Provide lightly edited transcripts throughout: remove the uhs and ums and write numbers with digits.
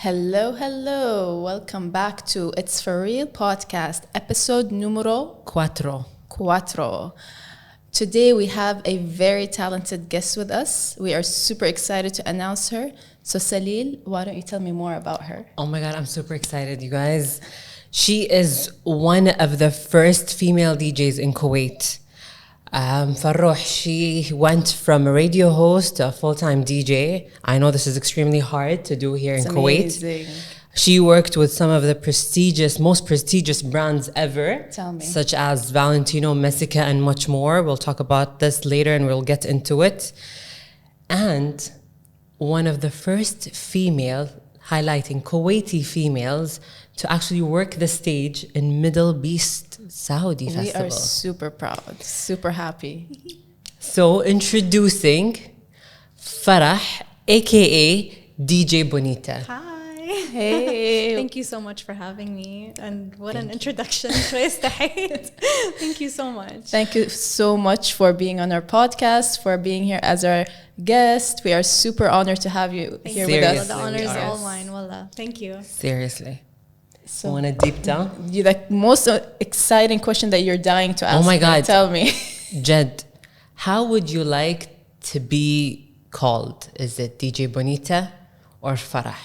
Hello, hello. Welcome back to It's Fareel podcast, episode numero cuatro. Today we have a very talented guest with us. We are super excited to announce her. So Salil, why don't you tell me more about her? Oh my God, I'm super excited, you guys. She is one of the first female DJs in Kuwait. Farooh, she went from a radio host to a full-time DJ. I know this is extremely hard to do here in Kuwait. Amazing. She worked with some of the most prestigious brands ever. Tell me. Such as Valentino, Messica, and much more. We'll talk about this later and we'll get into it. And one of the first female, highlighting Kuwaiti females, to actually work the stage in MDLBeast Saudi Festival. We are super proud, super happy. So introducing Farah, aka DJ Bonita. Hi. Hey. Thank you so much for having me. And what an introduction. Thank you so much. Thank you so much for being on our podcast, for being here as our guest. We are super honored to have you here with us. The honor is Seriously, all mine. Wallah. Thank you. Seriously. So Want to deep down? the most exciting question that you're dying to ask. Oh my God. Tell me. Jed, how would you like to be called? Is it DJ Bonita or Farah?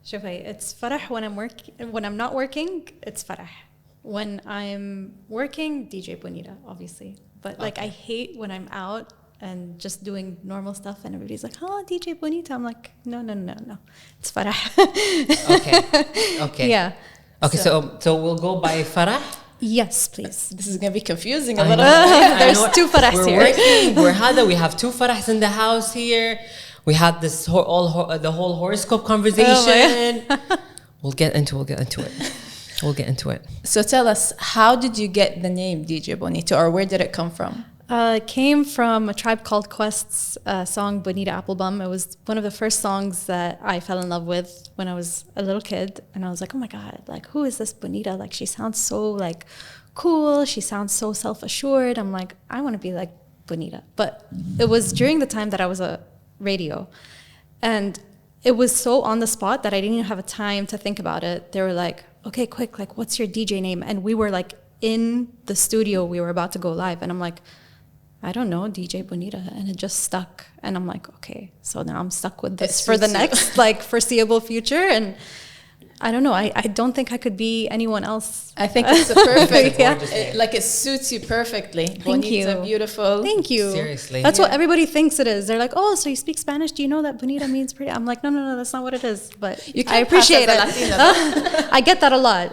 Shufay, it's Farah when I'm not working, it's Farah. When I'm working, DJ Bonita, obviously. But like I hate when I'm out and just doing normal stuff and everybody's like, oh, DJ Bonita. I'm like, no. It's Farah. Okay. Yeah. Okay, so we'll go by Farah. Yes, please. This is going to be confusing I a little know. bit. There's two Farahs We're here. working. We have two Farahs in the house here. We had this the whole horoscope conversation. We'll get into it. So tell us, how did you get the name DJ Bonita, or where did it come from? It came from a Tribe Called Quest's song Bonita Applebum. It was one of the first songs that I fell in love with when I was a little kid. And I was like, oh my God, like, who is this Bonita? Like, she sounds so like cool. She sounds so self-assured. I'm like, I want to be like Bonita. But it was during the time that I was a radio. And it was so on the spot that I didn't even have a time to think about it. They were like, okay, quick, like, what's your DJ name? And we were like in the studio. We were about to go live. And I'm like, I don't know, DJ Bonita, and it just stuck. And I'm like, okay, so now I'm stuck with this for the next like foreseeable future. And I don't know, I don't think I could be anyone else. I think it's a perfect, Yeah. it suits you perfectly. Thank Bonita, you. beautiful. Thank you. Seriously. That's what everybody thinks it is. They're like, oh, so you speak Spanish? Do you know that Bonita means pretty? I'm like, no, that's not what it is. But You I can't pass appreciate as a it. Latina, I get that a lot.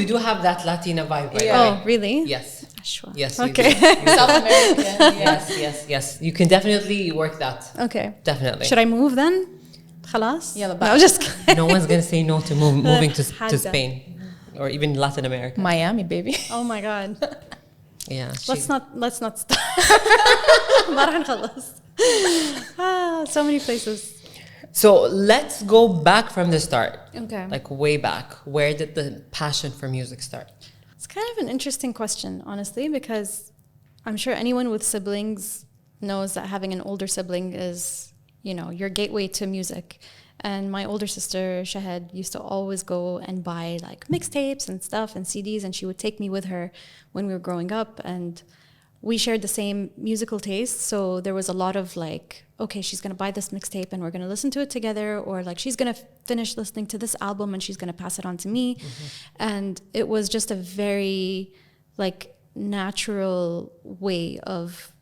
You do have that Latina vibe, right? Yeah. Oh, really? Yes. Sure. Yes. Okay. South American. Yeah. Yes. You can definitely work that. Okay. Definitely. Should I move then? خلاص? Yalla, No, bye. I'm just kidding. No one's gonna say no to moving to Hadda. Spain or even Latin America. Miami, baby. Oh my God. Yeah. Let's not start. ما راح نخلص. So many places. So let's go back from the start. Okay. Like way back. Where did the passion for music start? It's kind of an interesting question, honestly, because I'm sure anyone with siblings knows that having an older sibling is, your gateway to music. And my older sister, Shahed, used to always go and buy like mixtapes and stuff and CDs, and she would take me with her when we were growing up. And we shared the same musical taste. So there was a lot of like, okay, she's going to buy this mixtape and we're going to listen to it together. Or like, she's going to finish listening to this album and she's going to pass it on to me. Mm-hmm. And it was just a very like natural way of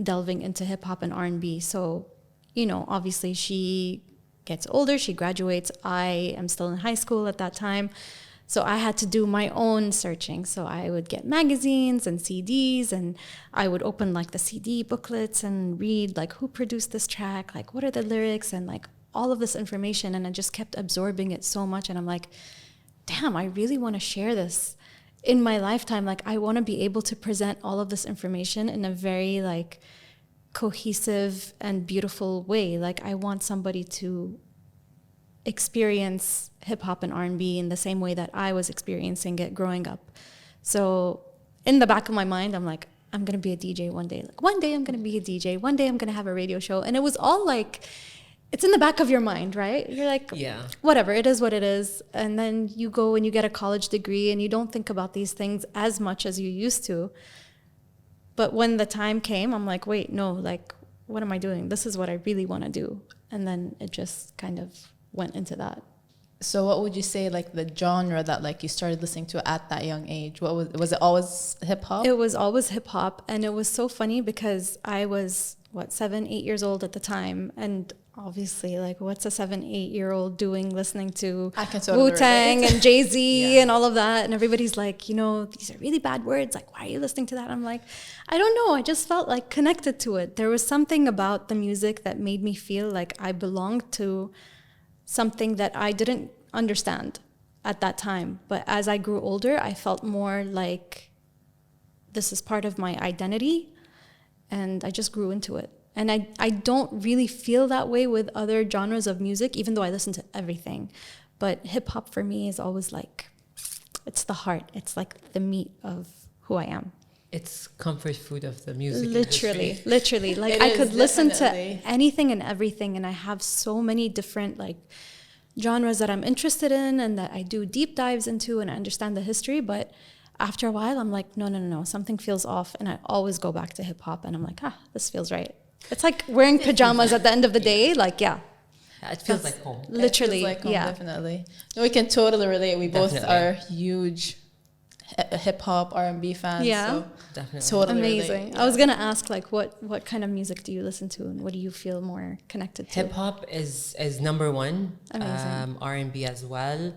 delving into hip hop and R&B. So, obviously she gets older, she graduates. I am still in high school at that time. So I had to do my own searching. So I would get magazines and CDs, and I would open like the CD booklets and read like who produced this track, like what are the lyrics, and like all of this information. And I just kept absorbing it so much. And I'm like, damn, I really want to share this in my lifetime. Like I want to be able to present all of this information in a very like cohesive and beautiful way. Like I want somebody to experience hip-hop and R&B in the same way that I was experiencing it growing up. So in the back of my mind, I'm like, I'm going to be a DJ one day. Like one day I'm going to be a DJ. One day I'm going to have a radio show. And it was all like it's in the back of your mind, right? You're like, Yeah. whatever, it is what it is. And then you go and you get a college degree and you don't think about these things as much as you used to. But when the time came, I'm like, wait, no, like, what am I doing? This is what I really want to do. And then it just kind of went into that. So what would you say, like, the genre that, like, you started listening to at that young age? What was it always hip hop? It was always hip hop. And it was so funny because I was, 7, 8 years old at the time. And obviously, like, what's a 7, 8-year-old doing listening to I can totally Wu-Tang relate. and Jay-Z and all of that? And everybody's like, you know, these are really bad words. Like, why are you listening to that? I'm like, I don't know. I just felt like connected to it. There was something about the music that made me feel like I belonged to something that I didn't understand at that time. But as I grew older, I felt more like this is part of my identity, and I just grew into it. And I don't really feel that way with other genres of music, even though I listen to everything. But hip hop for me is always like, it's the heart. It's like the meat of who I am. It's comfort food of the music Literally, industry. literally. Like, It I is, could listen definitely. to anything and everything, and I have so many different like genres that I'm interested in and that I do deep dives into, and I understand the history. But after a while, I'm like, no, something feels off, and I always go back to hip hop, and I'm like, this feels right. It's like wearing pajamas at the end of the day. Like, yeah, Yeah, it feels like home. literally, It feels like home, yeah. definitely. No, we can totally relate. We both Definitely. are huge hip hop, R&B fans. Yeah. So Definitely. totally Amazing. relate. I was gonna ask, like, what kind of music do you listen to, and what do you feel more connected to? Hip hop is number one. Amazing. R&B as well.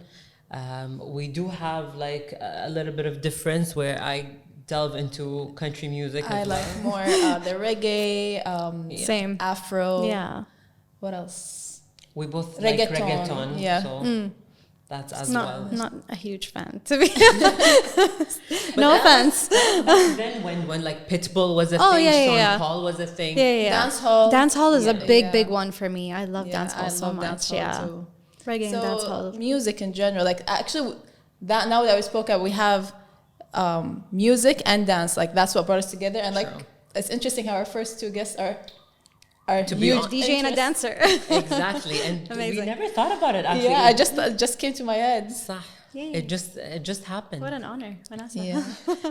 We do have like a little bit of difference where I delve into country music I as well. like more the reggae, Same. Afro. Yeah. What else? We both Reggaeton, like reggaeton, yeah. so that's as well. Not a huge fan, to be honest. No offense. Back then when like Pitbull was a Oh, thing, yeah, Sean yeah. Paul was a thing. Yeah. Dance hall. Dance hall is a Yeah. big, Yeah. big one for me. I love dance hall I so love much. dance hall Yeah. too. Reggae and dance hall. Music in general, like actually, that now that we spoke of, we have music and dance. Like that's what brought us together, and like True. it's interesting how our first two guests are To be huge hon- DJ and a interests. dancer. Exactly, and we Amazing. never thought about it actually. Yeah, it just came to my head. Sah. Yay. It just happened. What an honor, Vanessa. Yeah,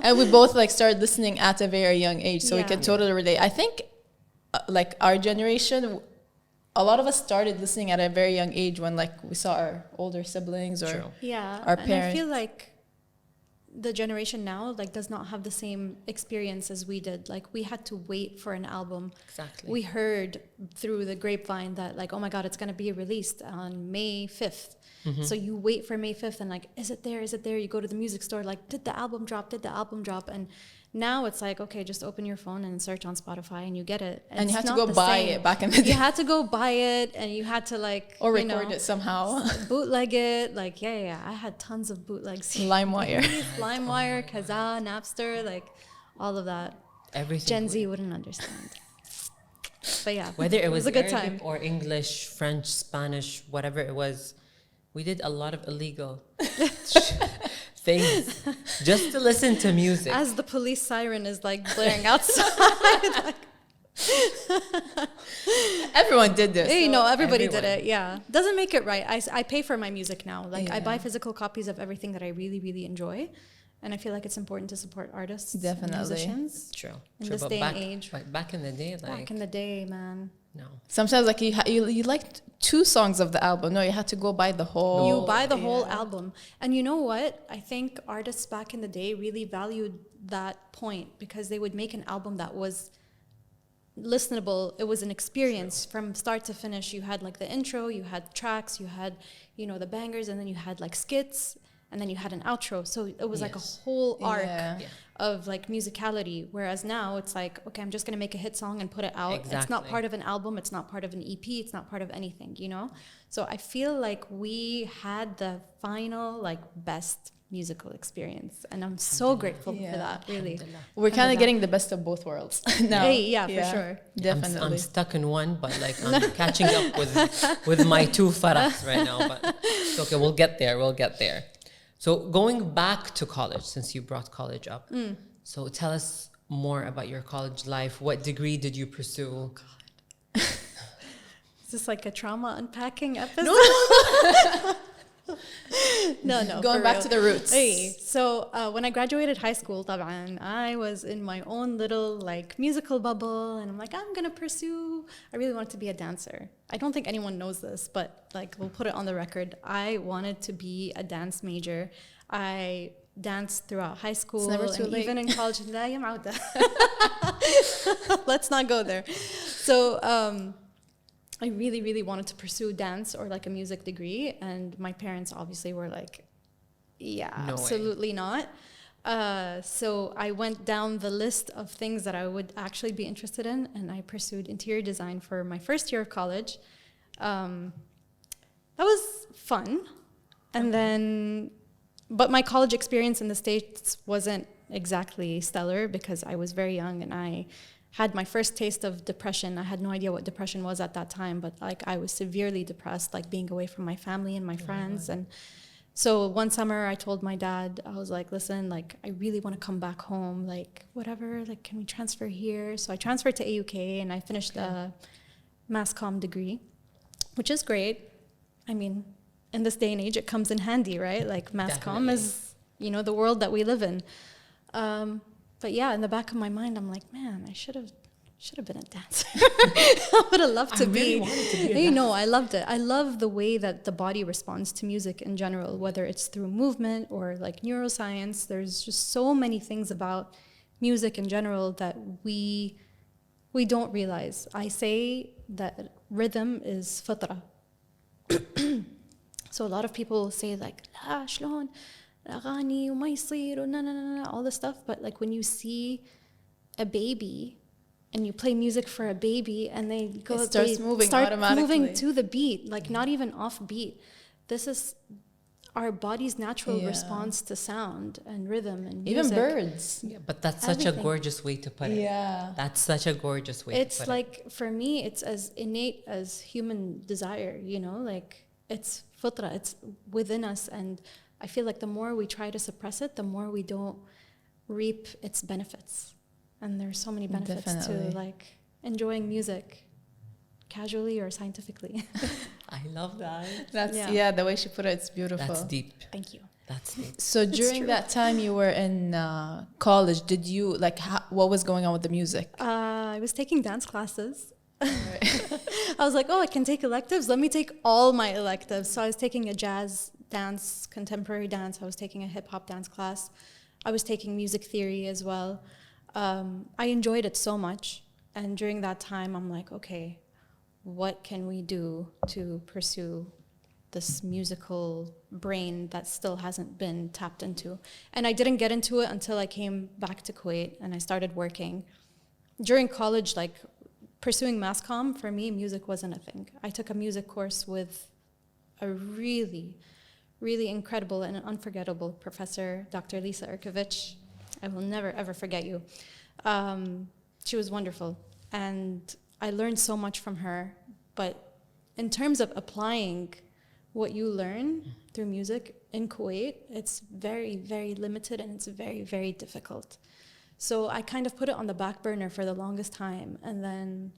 and we both like started listening at a very young age, so we Yeah. can totally relate. I think like our generation, a lot of us started listening at a very young age when like we saw our older siblings or True. Yeah, Our and I parents. feel like the generation now like does not have the same experience as we did. Like we had to wait for an album. Exactly. We heard through the grapevine that like, oh my God, it's gonna be released on May 5th. So you wait for May 5th and like, is it there? Is it there? You go to the music store, like, did the album drop? Did the album drop? And now it's like, okay, just open your phone and search on Spotify and you get it. and you it's had to not go the buy same. it back in the day You had to go buy it and you had to like, or you record know, it somehow. bootleg it. Like, yeah. I had tons of bootlegs. LimeWire. LimeWire, Kazaa, Napster, like all of that. Everything. Gen Z wouldn't understand. But yeah, Whether it was a good Arabic time. or English, French, Spanish, whatever it was, we did a lot of illegal things just to listen to music. As the police siren is like blaring outside. Everyone did this. Hey, so- no, everybody did everyone. it. Yeah. Doesn't make it right. I pay for my music now. Like, I Yeah. buy physical copies of everything that I really, really enjoy. And I feel like it's important to support artists and Definitely. musicians. True. In True. this But day and back, age. back in the day, like Back in the day, man. no. Sometimes like you liked two songs of the album. No, you had to go buy the whole. You buy the whole yeah. album. And you know what? I think artists back in the day really valued that point because they would make an album that was listenable. It was an experience from start to finish. You had like the intro, you had tracks, you had, you know, the bangers, and then you had like skits, and then you had an outro. So it was like a Yes. whole arc Yeah. Yeah. of like musicality. Whereas now it's like, okay, I'm just gonna make a hit song and put it out. It's not Exactly. part of an album, it's not part of an EP, it's not part of anything, you know? So I feel like we had the final like best musical experience. And I'm so grateful Yeah. for that, really. Alhamdulillah. We're kind of Alhamdulillah. getting the best of both worlds now. Hey, yeah, for sure. Definitely. I'm stuck in one, but like I'm catching up with my two farahs right now. But it's okay, we'll get there. We'll get there. So going back to college, since you brought college up, so tell us more about your college life. What degree did you pursue? Is this like a trauma unpacking episode? No. Going back to the roots. Hey, so when I graduated high school, طبعاً, I was in my own little like musical bubble, and I'm like, I'm gonna pursue. I really wanted to be a dancer. I don't think anyone knows this, but like we'll put it on the record. I wanted to be a dance major. I danced throughout high school. It's never too and late. Even in college. لا يا معودة. Let's not go there. So I really, really wanted to pursue dance or like a music degree. And my parents obviously were like, yeah, No absolutely not. So I went down the list of things that I would actually be interested in. And I pursued interior design for my first year of college. That was fun. And then, but my college experience in the States wasn't exactly stellar because I was very young and I had my first taste of depression. I had no idea what depression was at that time, but like I was severely depressed, like being away from my family and my friends. And so one summer I told my dad, I was like, listen, like I really want to come back home, like whatever, like can we transfer here? So I transferred to AUK and I finished a mass comm degree, which is great. I mean, in this day and age, it comes in handy, right? Like mass comm is, you know, the world that we live in. But yeah, in the back of my mind, I'm like, man, I should have been a dancer. I would have loved to be. Wanted to be a You know, I loved it. I love the way that the body responds to music in general, whether it's through movement or like neuroscience. There's just so many things about music in general that we don't realize. I say that rhythm is fitra. So a lot of people say like, لا شلون الأغاني وما يصير all this stuff. But like when you see a baby and you play music for a baby and they go, It starts moving automatically. moving to the beat, like not even off beat. This is our body's natural response to sound and rhythm and music. Even birds. Yeah, but that's such a gorgeous way to put it. Yeah. That's such a gorgeous way to put it. It's like, for me, it's as innate as human desire, you know, like it's fitra, it's within us. And I feel like the more we try to suppress it, the more we don't reap its benefits. And there's so many benefits Definitely. to like enjoying music casually or scientifically. I love that. That's Yeah. the way she put it, it's beautiful. That's deep. Thank you. That's deep. So during true. that time you were in college, did you like what was going on with the music? I was taking dance classes. I was like, oh, I can take electives. Let me take all my electives. So I was taking a jazz dance, contemporary dance. I was taking a hip hop dance class. I was taking music theory as well. I enjoyed it so much. And during that time, I'm like, okay, what can we do to pursue this musical brain that still hasn't been tapped into? And I didn't get into it until I came back to Kuwait and I started working. During college, like pursuing mass comm, for me, music wasn't a thing. I took a music course with a really, really incredible and unforgettable professor, Dr. Lisa Erkovich. I will never, ever forget you. She was wonderful. And I learned so much from her. But in terms of applying what you learn through music in Kuwait, it's very, very limited and it's very, very difficult. So I kind of put it on the back burner for the longest time. And then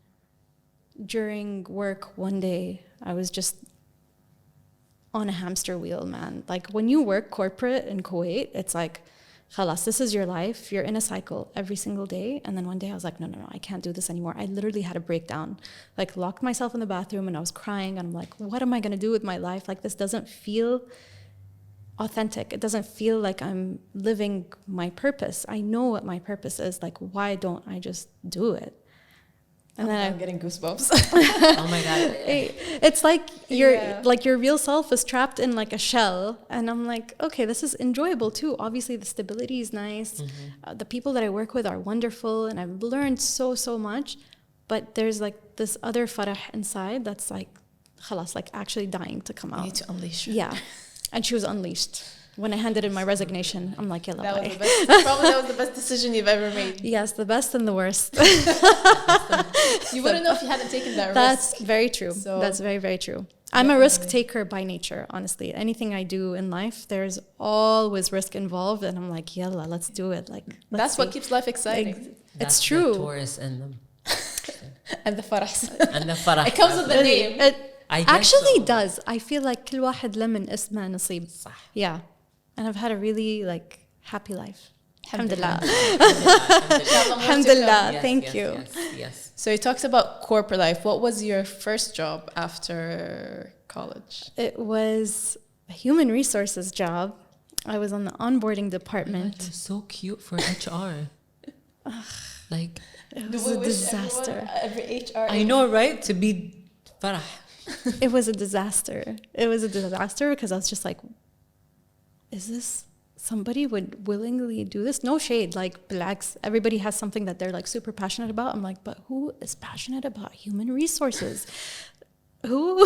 during work one day, I was just on a hamster wheel, man. Like when you work corporate in Kuwait, it's like, khalas, this is your life. You're in a cycle every single day. And then one day I was like, no, I can't do this anymore. I literally had a breakdown, like locked myself in the bathroom and I was crying. And I'm like, what am I going to do with my life? Like this doesn't feel authentic. It doesn't feel like I'm living my purpose. I know what my purpose is. Like, why don't I just do it? And then I'm getting goosebumps. Oh my God. It's like your real self is trapped in like a shell. And I'm like, okay, this is enjoyable too. Obviously the stability is nice. The people that I work with are wonderful. And I've learned so much. But there's like this other farah inside that's like, khalas, like actually dying to come out. You need to unleash her. Yeah. And she was unleashed. When I handed in my resignation, I'm like, yalla, That was bye. the best. Probably that was the best decision you've ever made. Yes, the best and the worst. You wouldn't know if you hadn't taken that risk. That's very true. So- That's very, very true. I'm a risk taker by nature, honestly. Anything I do in life, there's always risk involved. And I'm like, yalla, let's do it. Like, That's what keeps life exciting. It's That's true. The Taurus in them. And the farah. And the farah. It comes with the name. It I guess actually so. does. I feel like كل واحد له من اسمه نصيب. صح. Yeah. And I've had a really like happy life. Alhamdulillah. Alhamdulillah. Alhamdulillah. Yes, Thank yes, you. Yes, yes. So you talked about corporate life. What was your first job after college? It was a human resources job. I was on the onboarding department. You're so cute for HR. Like, It was a disaster. Every HR. I know, right? To be farah. It was a disaster. It was a disaster because I was just like, is this somebody would willingly do this? No shade, like blacks. Everybody has something that they're like super passionate about. I'm like, but who is passionate about human resources? Who?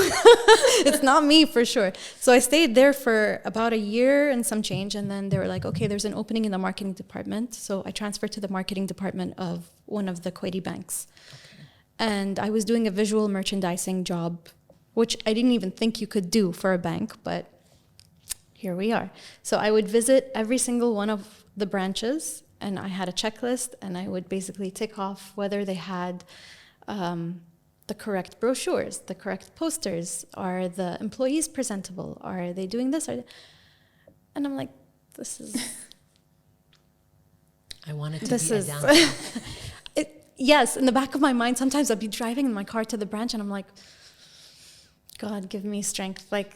It's not me for sure. So I stayed there for about a year and some change. And then they were like, okay, there's an opening in the marketing department. So I transferred to the marketing department of one of the Kuwaiti banks. And I was doing a visual merchandising job, which I didn't even think you could do for a bank, but here we are. So I would visit every single one of the branches, and I had a checklist, and I would basically tick off whether they had the correct brochures, the correct posters, are the employees presentable, are they doing this? And I'm like, this is... I wanted to This be is- a dancer. Yes, in the back of my mind, sometimes I'd be driving in my car to the branch, and I'm like, God, give me strength. Like...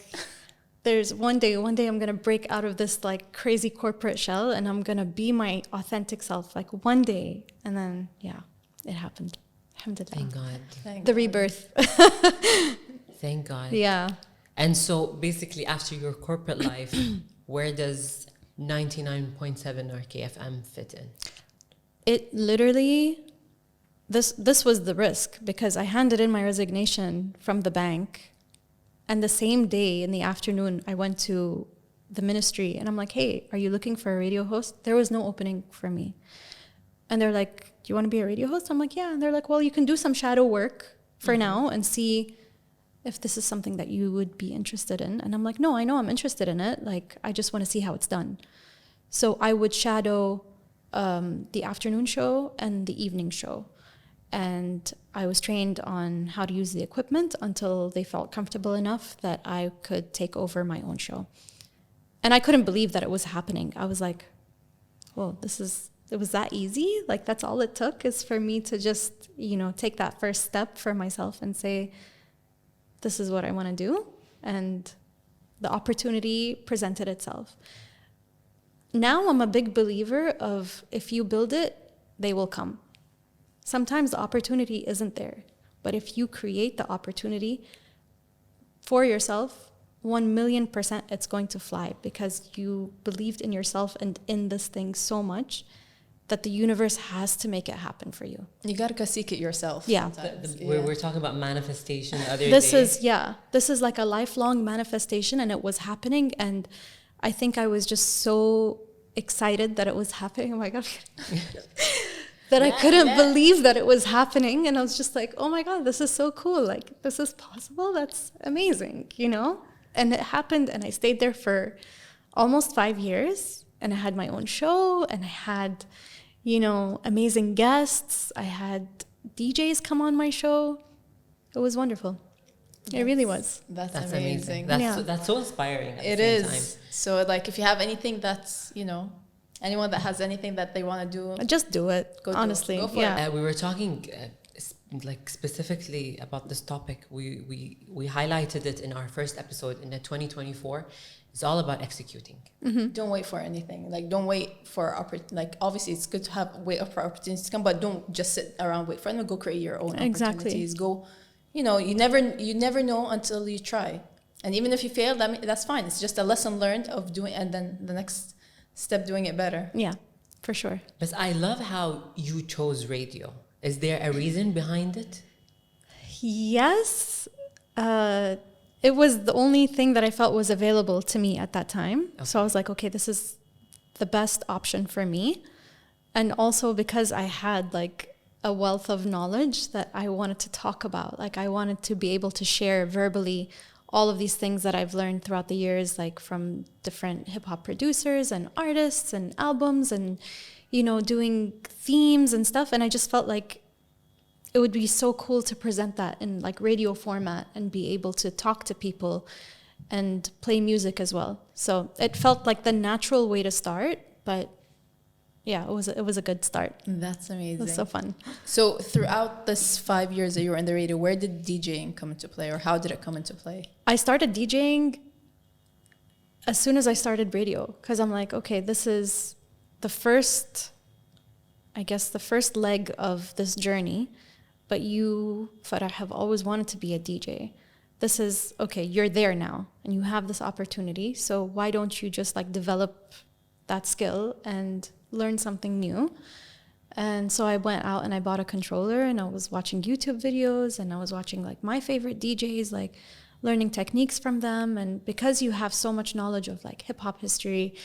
There's one day I'm going to break out of this like crazy corporate shell and I'm going to be my authentic self, like one day. And then, yeah, it happened. Alhamdulillah. Thank God. The rebirth. Thank God. Yeah. And so basically after your corporate life, where does 99.7 RKFM fit in? It literally, this was the risk because I handed in my resignation from the bank. And the same day in the afternoon, I went to the ministry and I'm like, hey, are you looking for a radio host? There was no opening for me. And they're like, do you want to be a radio host? I'm like, yeah. And they're like, well, you can do some shadow work for now and see if this is something that you would be interested in. And I'm like, no, I know I'm interested in it. Like, I just want to see how it's done. So I would shadow the afternoon show and the evening show. And I was trained on how to use the equipment until they felt comfortable enough that I could take over my own show. And I couldn't believe that it was happening. I was like, whoa, it was that easy? Like, that's all it took is for me to just, take that first step for myself and say, this is what I want to do. And the opportunity presented itself. Now I'm a big believer of if you build it, they will come. Sometimes the opportunity isn't there. But if you create the opportunity for yourself, 1,000,000% it's going to fly because you believed in yourself and in this thing so much that the universe has to make it happen for you. You gotta go seek it yourself. Yeah. We're talking about manifestation the other day. This is like a lifelong manifestation and it was happening. And I think I was just so excited that it was happening. Oh my God. That I couldn't believe that it was happening. And I was just like, oh my God, this is so cool. Like, this is possible. That's amazing, And it happened. And I stayed there for almost 5 years. And I had my own show. And I had, amazing guests. I had DJs come on my show. It was wonderful. It really was. That's amazing. That's so inspiring. It is. So, like, if you have anything that's, anyone that has anything that they want to do, just do it. Honestly, Go for it. We were talking like specifically about this topic. We highlighted it in our first episode in the 2024. It's all about executing. Mm-hmm. Don't wait for anything. Like, don't wait for obviously it's good to wait for opportunities to come, but don't just sit around wait for them. Go create your own opportunities. Go, you never know until you try. And even if you fail, that's fine. It's just a lesson learned of doing, and then the next step doing it better. Yeah, for sure. But I love how you chose radio. Is there a reason behind it? Yes. It was the only thing that I felt was available to me at that time. Okay. So I was like, okay, this is the best option for me. And also because I had like a wealth of knowledge that I wanted to talk about. Like, I wanted to be able to share verbally all of these things that I've learned throughout the years, like from different hip-hop producers and artists and albums and, doing themes and stuff. And I just felt like it would be so cool to present that in like radio format and be able to talk to people and play music as well. So it felt like the natural way to start, but yeah, it was a good start. That's amazing. It was so fun. So throughout this 5 years that you were in the radio, where did DJing come into play, or how did it come into play? I started DJing as soon as I started radio, because I'm like, okay, this is the first leg of this journey. But you, Farah, have always wanted to be a DJ. This is, okay, you're there now and you have this opportunity. So why don't you just like develop that skill and learn something new? And so I went out and I bought a controller and I was watching YouTube videos and I was watching like my favorite DJs, like learning techniques from them. And because you have so much knowledge of like hip hop history,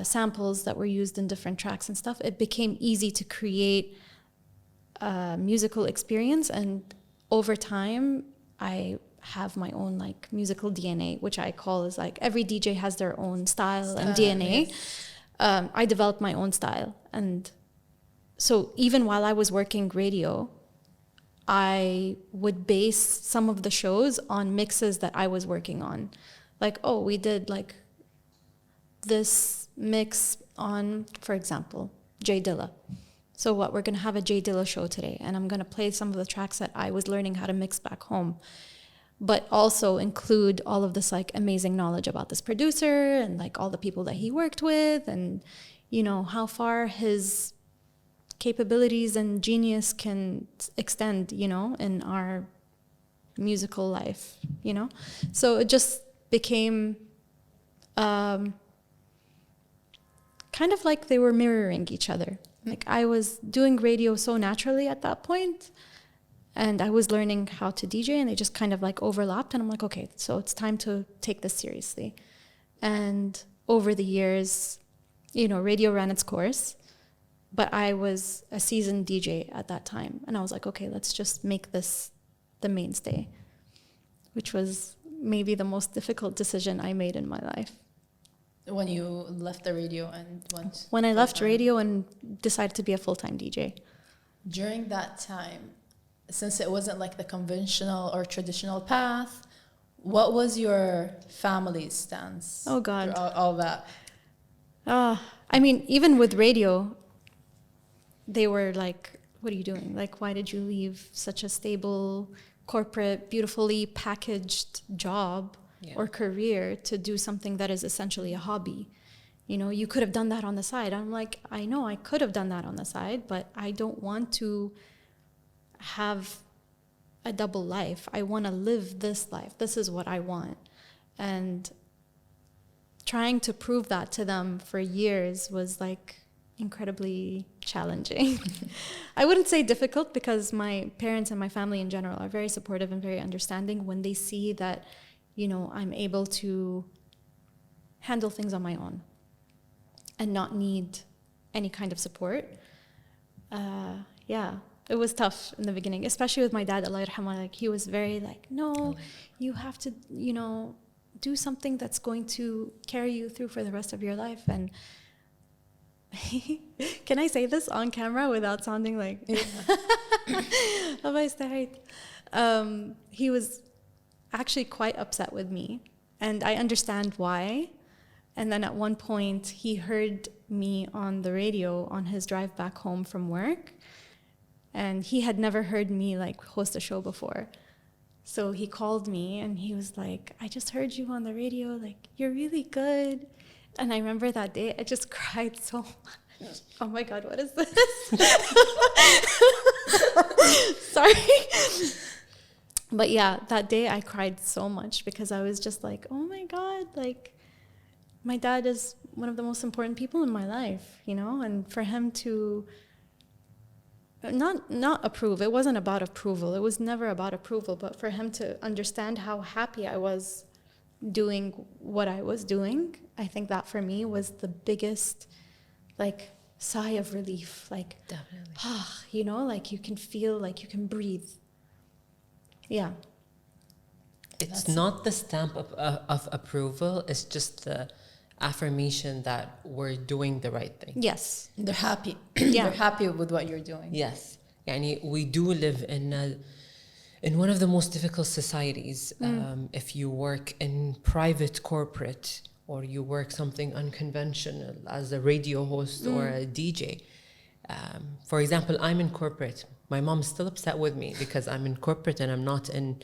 samples that were used in different tracks and stuff, it became easy to create musical experience. And over time I have my own like musical DNA, which I call is like every DJ has their own style and DNA. Yes. I developed my own style, and so even while I was working radio, I would base some of the shows on mixes that I was working on. Like, oh, we did like this mix on, for example, J Dilla. So what, we're going to have a J Dilla show today, and I'm going to play some of the tracks that I was learning how to mix back home, but also include all of this like amazing knowledge about this producer and like all the people that he worked with, and you know how far his capabilities and genius can extend, you know, in our musical life, you know. So it just became kind of like they were mirroring each other. Like I was doing radio so naturally at that point, and I was learning how to DJ, and they just kind of like overlapped, and I'm like, okay, so it's time to take this seriously. And over the years, you know, radio ran its course, but I was a seasoned DJ at that time, and I was like, okay, let's just make this the mainstay, which was maybe the most difficult decision I made in my life. When you left the radio and went... When I left radio and decided to be a full-time DJ. During that time, since it wasn't like the conventional or traditional path, what was your family's stance? Oh, God. All that. I mean, even with radio, they were like, what are you doing? Like, why did you leave such a stable, corporate, beautifully packaged job or career to do something that is essentially a hobby? You know, you could have done that on the side. I'm like, I know I could have done that on the side, but I don't want to have a double life. I want to live this life. This is what I want. And trying to prove that to them for years was like incredibly challenging. I wouldn't say difficult, because my parents and my family in general are very supportive and very understanding when they see that, you know, I'm able to handle things on my own and not need any kind of support. It was tough in the beginning, especially with my dad, Allah yarhamah. Like, he was very like, no, you have to, you know, do something that's going to carry you through for the rest of your life. And can I say this on camera without sounding like he was actually quite upset with me, and I understand why. And then at one point he heard me on the radio on his drive back home from work, and he had never heard me like host a show before. So he called me and he was like, I just heard you on the radio, like, you're really good. And I remember that day I just cried so much. Oh my God, what is this? Sorry. But yeah, that day I cried so much because I was just like, oh my God, like, my dad is one of the most important people in my life, you know? And for him to not approve, it wasn't about approval. It was never about approval, but for him to understand how happy I was doing what I was doing, I think that for me was the biggest, like, sigh of relief. Like, definitely. You know, like you can feel like you can breathe. Yeah. It's not the stamp of approval. It's just the affirmation that we're doing the right thing. Yes. They're happy. Yeah. They're happy with what you're doing. Yes. يعني we do live in one of the most difficult societies. If you work in private corporate or you work something unconventional as a radio host or a DJ. For example, I'm in corporate. My mom's still upset with me because I'm in corporate and I'm not in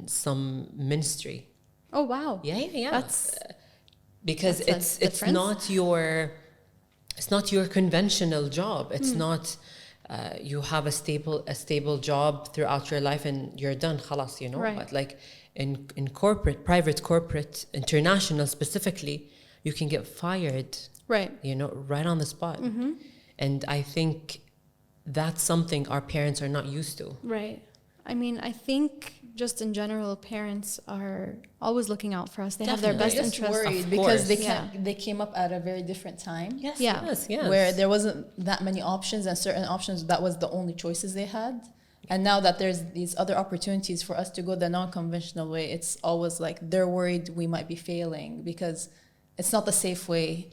some ministry. Oh wow. Yeah. That's because that's it's not your conventional job. It's not you have a stable job throughout your life and you're done, خلاص, you know. Right. But like in corporate, private corporate, international specifically, you can get fired. right. You know, right on the spot. And I think that's something our parents are not used to. Right. I mean, I think just in general, parents are always looking out for us. They have their best Definitely. Just interests. worried Of because course. they came up at a very different time. Yes, Yeah. yes. Where there wasn't that many options, and certain options, that was the only choices they had. And now that there's these other opportunities for us to go the non-conventional way, it's always like they're worried we might be failing because it's not the safe way.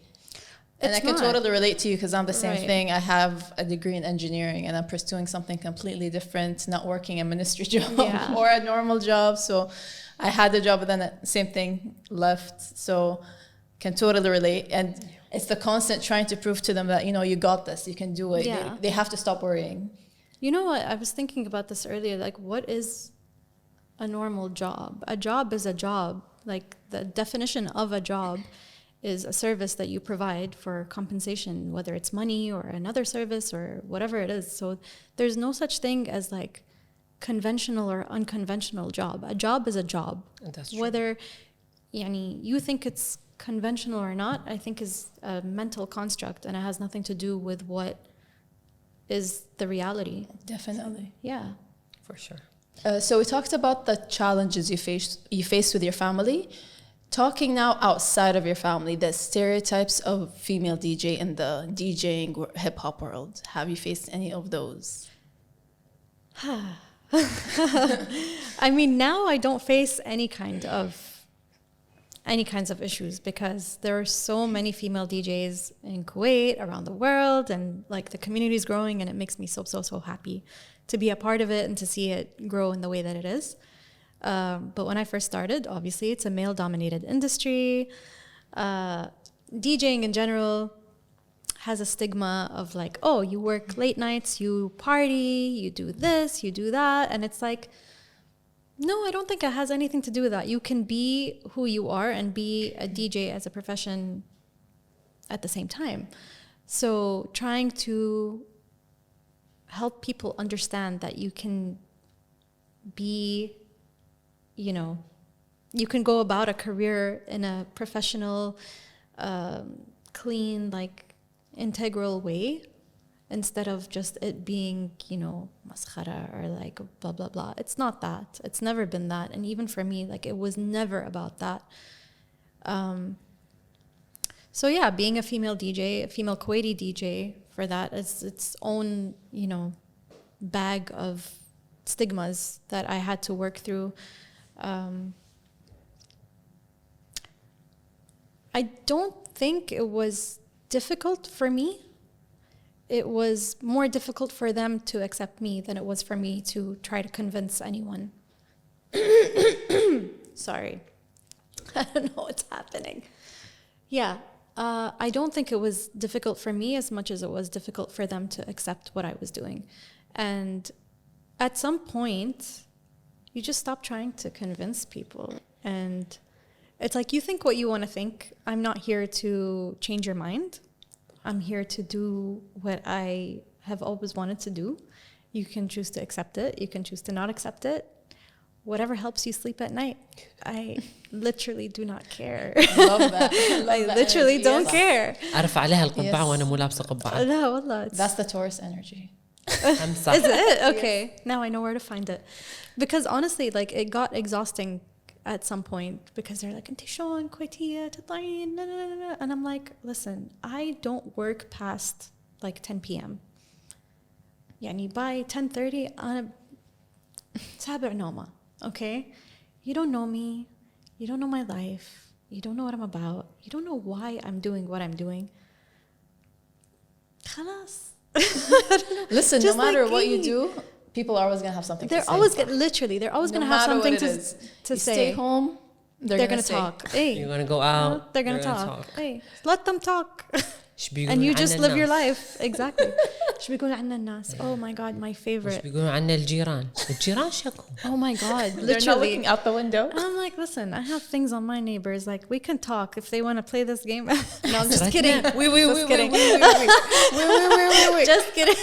And It's I can not. totally relate to you because I'm the same Right. thing. I have a degree in engineering and I'm pursuing something completely different, not working a ministry job Yeah. or a normal job. So I had the job, but then same thing, left. So can totally relate. And it's the constant trying to prove to them that, you know, you got this, you can do it. Yeah. They have to stop worrying. You know what? I was thinking about this earlier. Like, what is a normal job? A job is a job. Like, the definition of a job is a service that you provide for compensation, whether it's money or another service or whatever it is. So there's no such thing as like conventional or unconventional job. A job is a job. That's true. Whether you think it's conventional or not, I think is a mental construct, and it has nothing to do with what is the reality. Definitely. Yeah. For sure. So we talked about the challenges you faced with your family. Talking now outside of your family, the stereotypes of female DJ in the DJing hip hop world. Have you faced any of those? I mean, now I don't face any kinds of issues because there are so many female DJs in Kuwait, around the world, and like the community is growing, and it makes me so happy to be a part of it and to see it grow in the way that it is. But when I first started, obviously it's a male-dominated industry. DJing in general has a stigma of like, oh, you work late nights, you party, you do this, you do that. And it's like, no, I don't think it has anything to do with that. You can be who you are and be a DJ as a profession at the same time. So trying to help people understand that you can be, you can go about a career in a professional, clean, like integral way, instead of just it being, maskhara or like blah, blah, blah. It's not that. It's never been that. And even for me, like it was never about that. So yeah, being a female DJ, a female Kuwaiti DJ, for that is its own, bag of stigmas that I had to work through. I don't think it was difficult for me. It was more difficult for them to accept me than it was for me to try to convince anyone. Sorry. I don't know what's happening. Yeah. I don't think it was difficult for me as much as it was difficult for them to accept what I was doing. And at some point, you just stop trying to convince people. And it's like, you think what you want to think. I'm not here to change your mind. I'm here to do what I have always wanted to do. You can choose to accept it. You can choose to not accept it. Whatever helps you sleep at night. I literally do not care. Love that. I literally don't care. أعرف عليها القبعة Yes. وأنا مو لابسة قبعة. لا والله. That's the Taurus energy. أمسح. Is it? Okay. Now I know where to find it. Because honestly, like it got exhausting at some point because they're like, "Inti شلون كويتية تطلعين?" And I'm like, listen, I don't work past like 10 p.m. يعني by 10:30 أنا سابع نومة. Okay? You don't know me. You don't know my life. You don't know what I'm about. You don't know why I'm doing what I'm doing. خلاص. Listen, Just no matter like what you me. do, people are always gonna have something to They're say. always literally, they're always No gonna have matter something what it is. to You say. stay home, They're gonna say. talk. Hey, You're gonna go out. they're gonna talk. Hey, let them talk. إيش بيقولون And you عنا just live your الناس؟ life. Exactly. شو بيقولوا عنا الناس? Oh my God, my إيش favorite. بيقولون عنا الجيران؟ الجيران شكو. Oh my God, They're not literally. looking out the window. I'm like, listen, I have things on my neighbors. Like, we can talk if they want to play this game. No, I'm just Right kidding. now. Just kidding. Wait. Just kidding.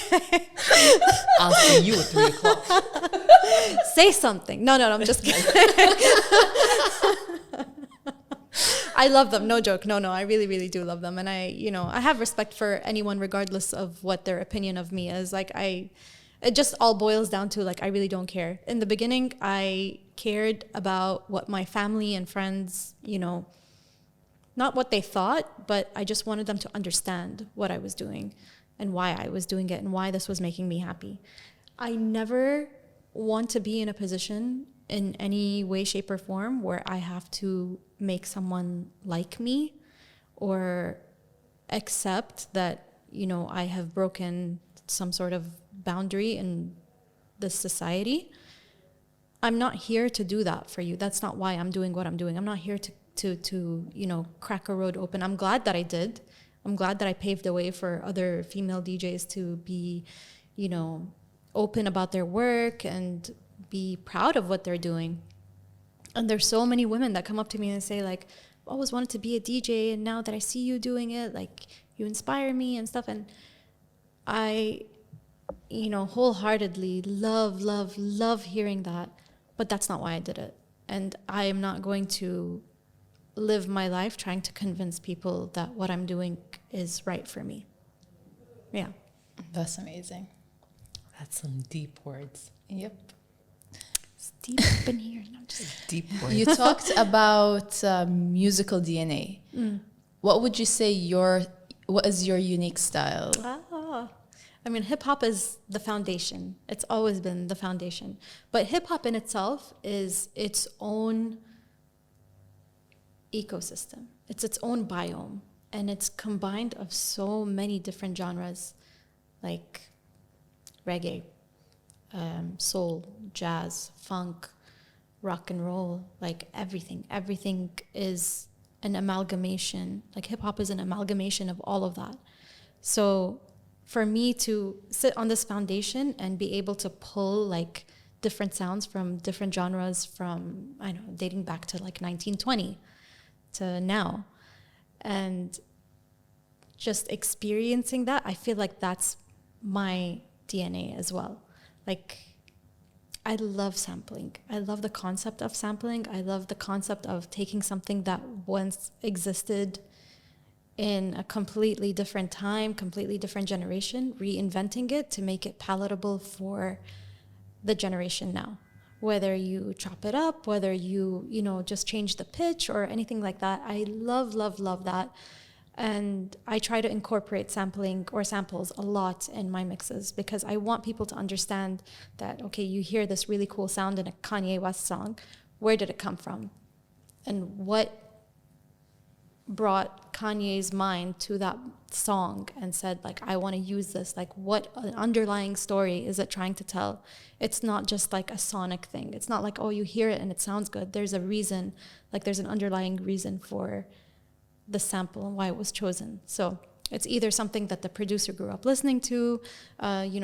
I'll see you at 3 o'clock. Say something. No, I'm just kidding. I love them. No joke. No, I really, really do love them. And I have respect for anyone regardless of what their opinion of me is. Like, it just all boils down to, like, I really don't care. In the beginning, I cared about what my family and friends, not what they thought, but I just wanted them to understand what I was doing and why I was doing it and why this was making me happy. I never want to be in a position in any way, shape, or form where I have to make someone like me or accept that, I have broken some sort of boundary in this society. I'm not here to do that for you. That's not why I'm doing what I'm doing. I'm not here to crack a road open. I'm glad that I did. I'm glad that I paved the way for other female DJs to be, open about their work and be proud of what they're doing. And there's so many women that come up to me and say, like, I always wanted to be a DJ, and now that I see you doing it, like, you inspire me and stuff. And I, wholeheartedly love hearing that, but that's not why I did it. And I am not going to live my life trying to convince people that what I'm doing is right for me. Yeah. That's amazing. That's some deep words. Yep. It's deep up in here. No, just Deep words. You talked about musical DNA. What would you say what is your unique style? I mean, hip hop is the foundation. It's always been the foundation. But hip hop in itself is its own ecosystem. It's its own biome. And it's combined of so many different genres, like reggae, soul, jazz, funk, rock and roll, like everything. Everything is an amalgamation. Like, hip hop is an amalgamation of all of that. So for me to sit on this foundation and be able to pull, like, different sounds from different genres from, dating back to like 1920 to now, and just experiencing that, I feel like that's my DNA as well. Like, I love sampling. I love the concept of sampling. I love the concept of taking something that once existed in a completely different time, completely different generation, reinventing it to make it palatable for the generation now. Whether you chop it up, whether you just change the pitch or anything like that. I love that. And I try to incorporate sampling or samples a lot in my mixes because I want people to understand that, okay, you hear this really cool sound in a Kanye West song. Where did it come from? And what brought Kanye's mind to that song and said, like, I want to use this? Like, what underlying story is it trying to tell? It's not just like a sonic thing. It's not like, oh, you hear it and it sounds good. There's a reason, like, there's an underlying reason for the sample and why it was chosen. So it's either something that the producer grew up listening to,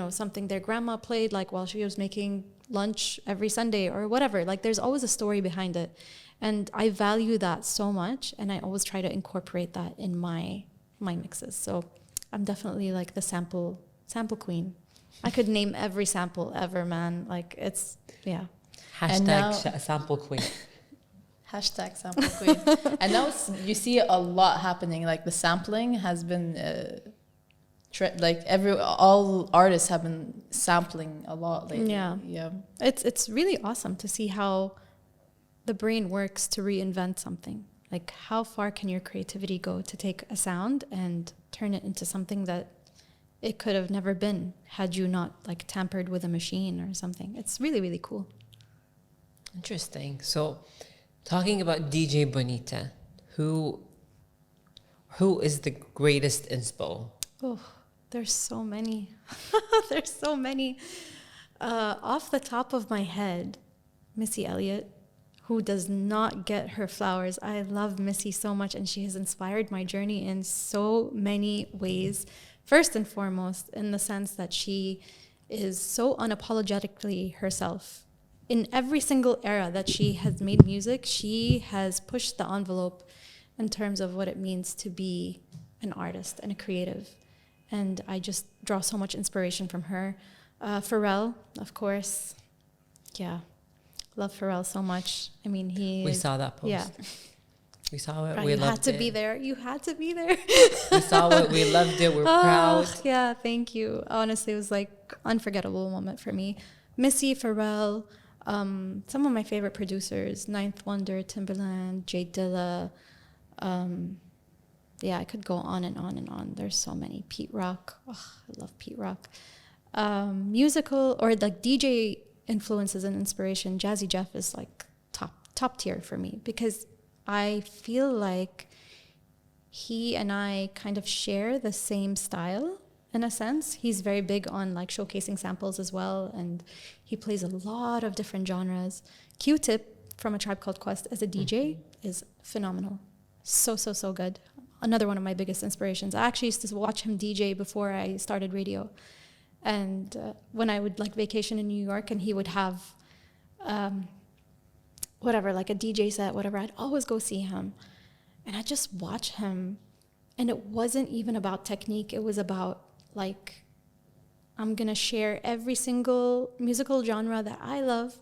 something their grandma played, like, while she was making lunch every Sunday or whatever. Like, there's always a story behind it. And I value that so much, and I always try to incorporate that in my mixes. So I'm definitely like the sample queen. I could name every sample ever, man. Like, it's, yeah. Hashtag sample queen. Hashtag sample queen. And now you see a lot happening. Like, the sampling has been all artists have been sampling a lot lately. Yeah. It's really awesome to see how the brain works to reinvent something. Like, how far can your creativity go to take a sound and turn it into something that it could have never been had you not, like, tampered with a machine or something. It's really, really cool. Interesting. So, talking about DJ Bonita, who is the greatest inspo? Oh, There's so many. There's so many. Off the top of my head, Missy Elliott, who does not get her flowers. I love Missy so much, and she has inspired my journey in so many ways. First and foremost, in the sense that she is so unapologetically herself. In every single era that she has made music, she has pushed the envelope in terms of what it means to be an artist and a creative. And I just draw so much inspiration from her. Fareel, of course. Yeah. Love Fareel so much. I mean, We saw that post. Yeah. We saw it. Right, We you loved had to it. be there. You had to be there. We saw it. We loved it. We're proud. Yeah, thank you. Honestly, it was like unforgettable moment for me. Missy, Fareel, some of my favorite producers, Ninth Wonder, Timberland, Jay Dilla. Yeah, I could go on and on and on. There's so many. Pete Rock. Oh, I love Pete Rock. Musical or like DJ influences and inspiration. Jazzy Jeff is like top tier for me because I feel like he and I kind of share the same style in a sense. He's very big on like showcasing samples as well, and he plays a lot of different genres. Q-Tip from A Tribe Called Quest as a DJ is phenomenal. So good. Another one of my biggest inspirations. I actually used to watch him DJ before I started radio. And when I would like vacation in New York and he would have whatever, like a DJ set, whatever, I'd always go see him. And I'd just watch him. And it wasn't even about technique. It was about like, I'm going to share every single musical genre that I love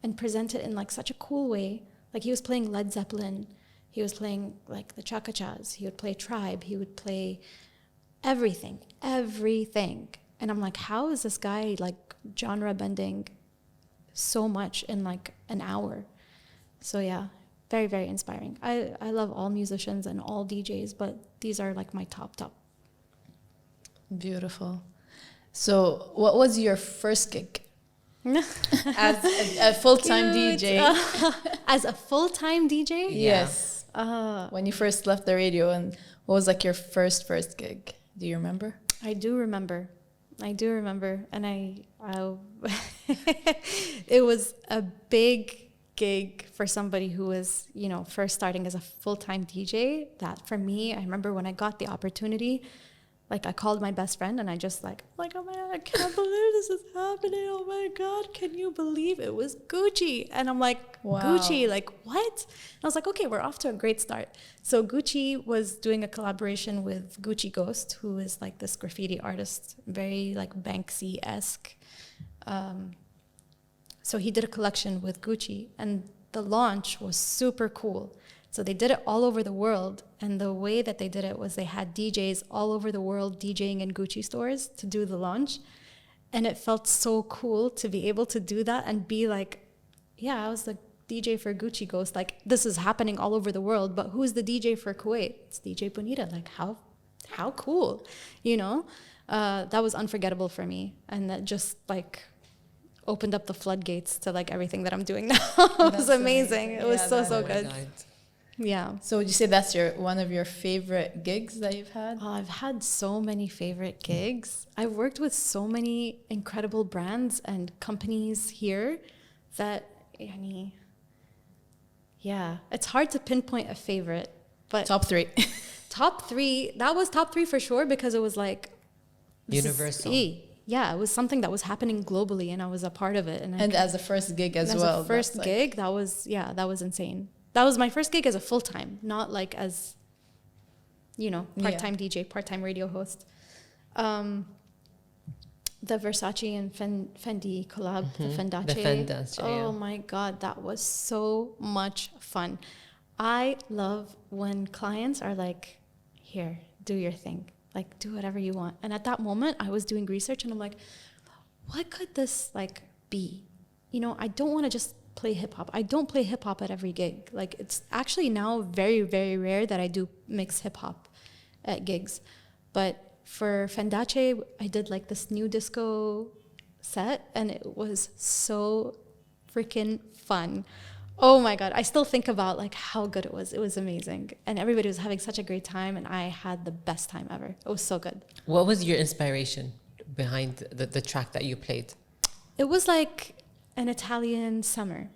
and present it in like such a cool way. Like he was playing Led Zeppelin. He was playing like the Chaka-Chas. He would play Tribe. He would play everything. And I'm like, how is this guy like genre bending so much in like an hour? So yeah, very, very inspiring. I love all musicians and all DJs, but these are like my top. Beautiful. So what was your first gig? As a full-time DJ? As a full-time DJ? Yes. When you first left the radio, and what was like your first gig? Do you remember? I do remember, and I it was a big gig for somebody who was, you know, first starting as a full-time DJ. That for me, I remember when I got the opportunity, like I called my best friend and I just like, oh my God, I can't believe this is happening. Oh my God, can you believe it was Gucci? And I'm like, wow. Gucci, like what? And I was like, okay, we're off to a great start. So Gucci was doing a collaboration with Gucci Ghost, who is like this graffiti artist, very like Banksy-esque. So he did a collection with Gucci, and the launch was super cool. So they did it all over the world, and the way that they did it was they had DJs all over the world DJing in Gucci stores to do the launch. And it felt so cool to be able to do that and be like, yeah, I was the DJ for Gucci Ghost. Like, this is happening all over the world, but who's the DJ for Kuwait? It's DJ Bonita. Like, how cool, you know? That was unforgettable for me. And that just, like, opened up the floodgates to, like, everything that I'm doing now. It was amazing. It was so good. Yeah. So would you say that's one of your favorite gigs that you've had? Oh, I've had so many favorite gigs. I've worked with so many incredible brands and companies here that, yeah, it's hard to pinpoint a favorite. But top three. Top three, that was top three for sure, because it was like universal. Yeah, it was something that was happening globally, and I was a part of it. And as a first gig as well. As a first gig, that was insane. That was my first gig as a full-time, not like as, part-time DJ, part-time radio host. The Versace and Fendi collab, the Fendace. Oh my God, that was so much fun. I love when clients are like, here, do your thing. Like, do whatever you want. And at that moment, I was doing research, and I'm like, what could this, like, be? I don't want to just play hip-hop. I don't play hip-hop at every gig. Like, it's actually now very, very rare that I do mix hip-hop at gigs. But for Fendace, I did, like, this new disco set, and it was so freaking fun. Oh my God. I still think about like how good it was. It was amazing. And everybody was having such a great time. And I had the best time ever. It was so good. What was your inspiration behind the track that you played? It was like an Italian summer.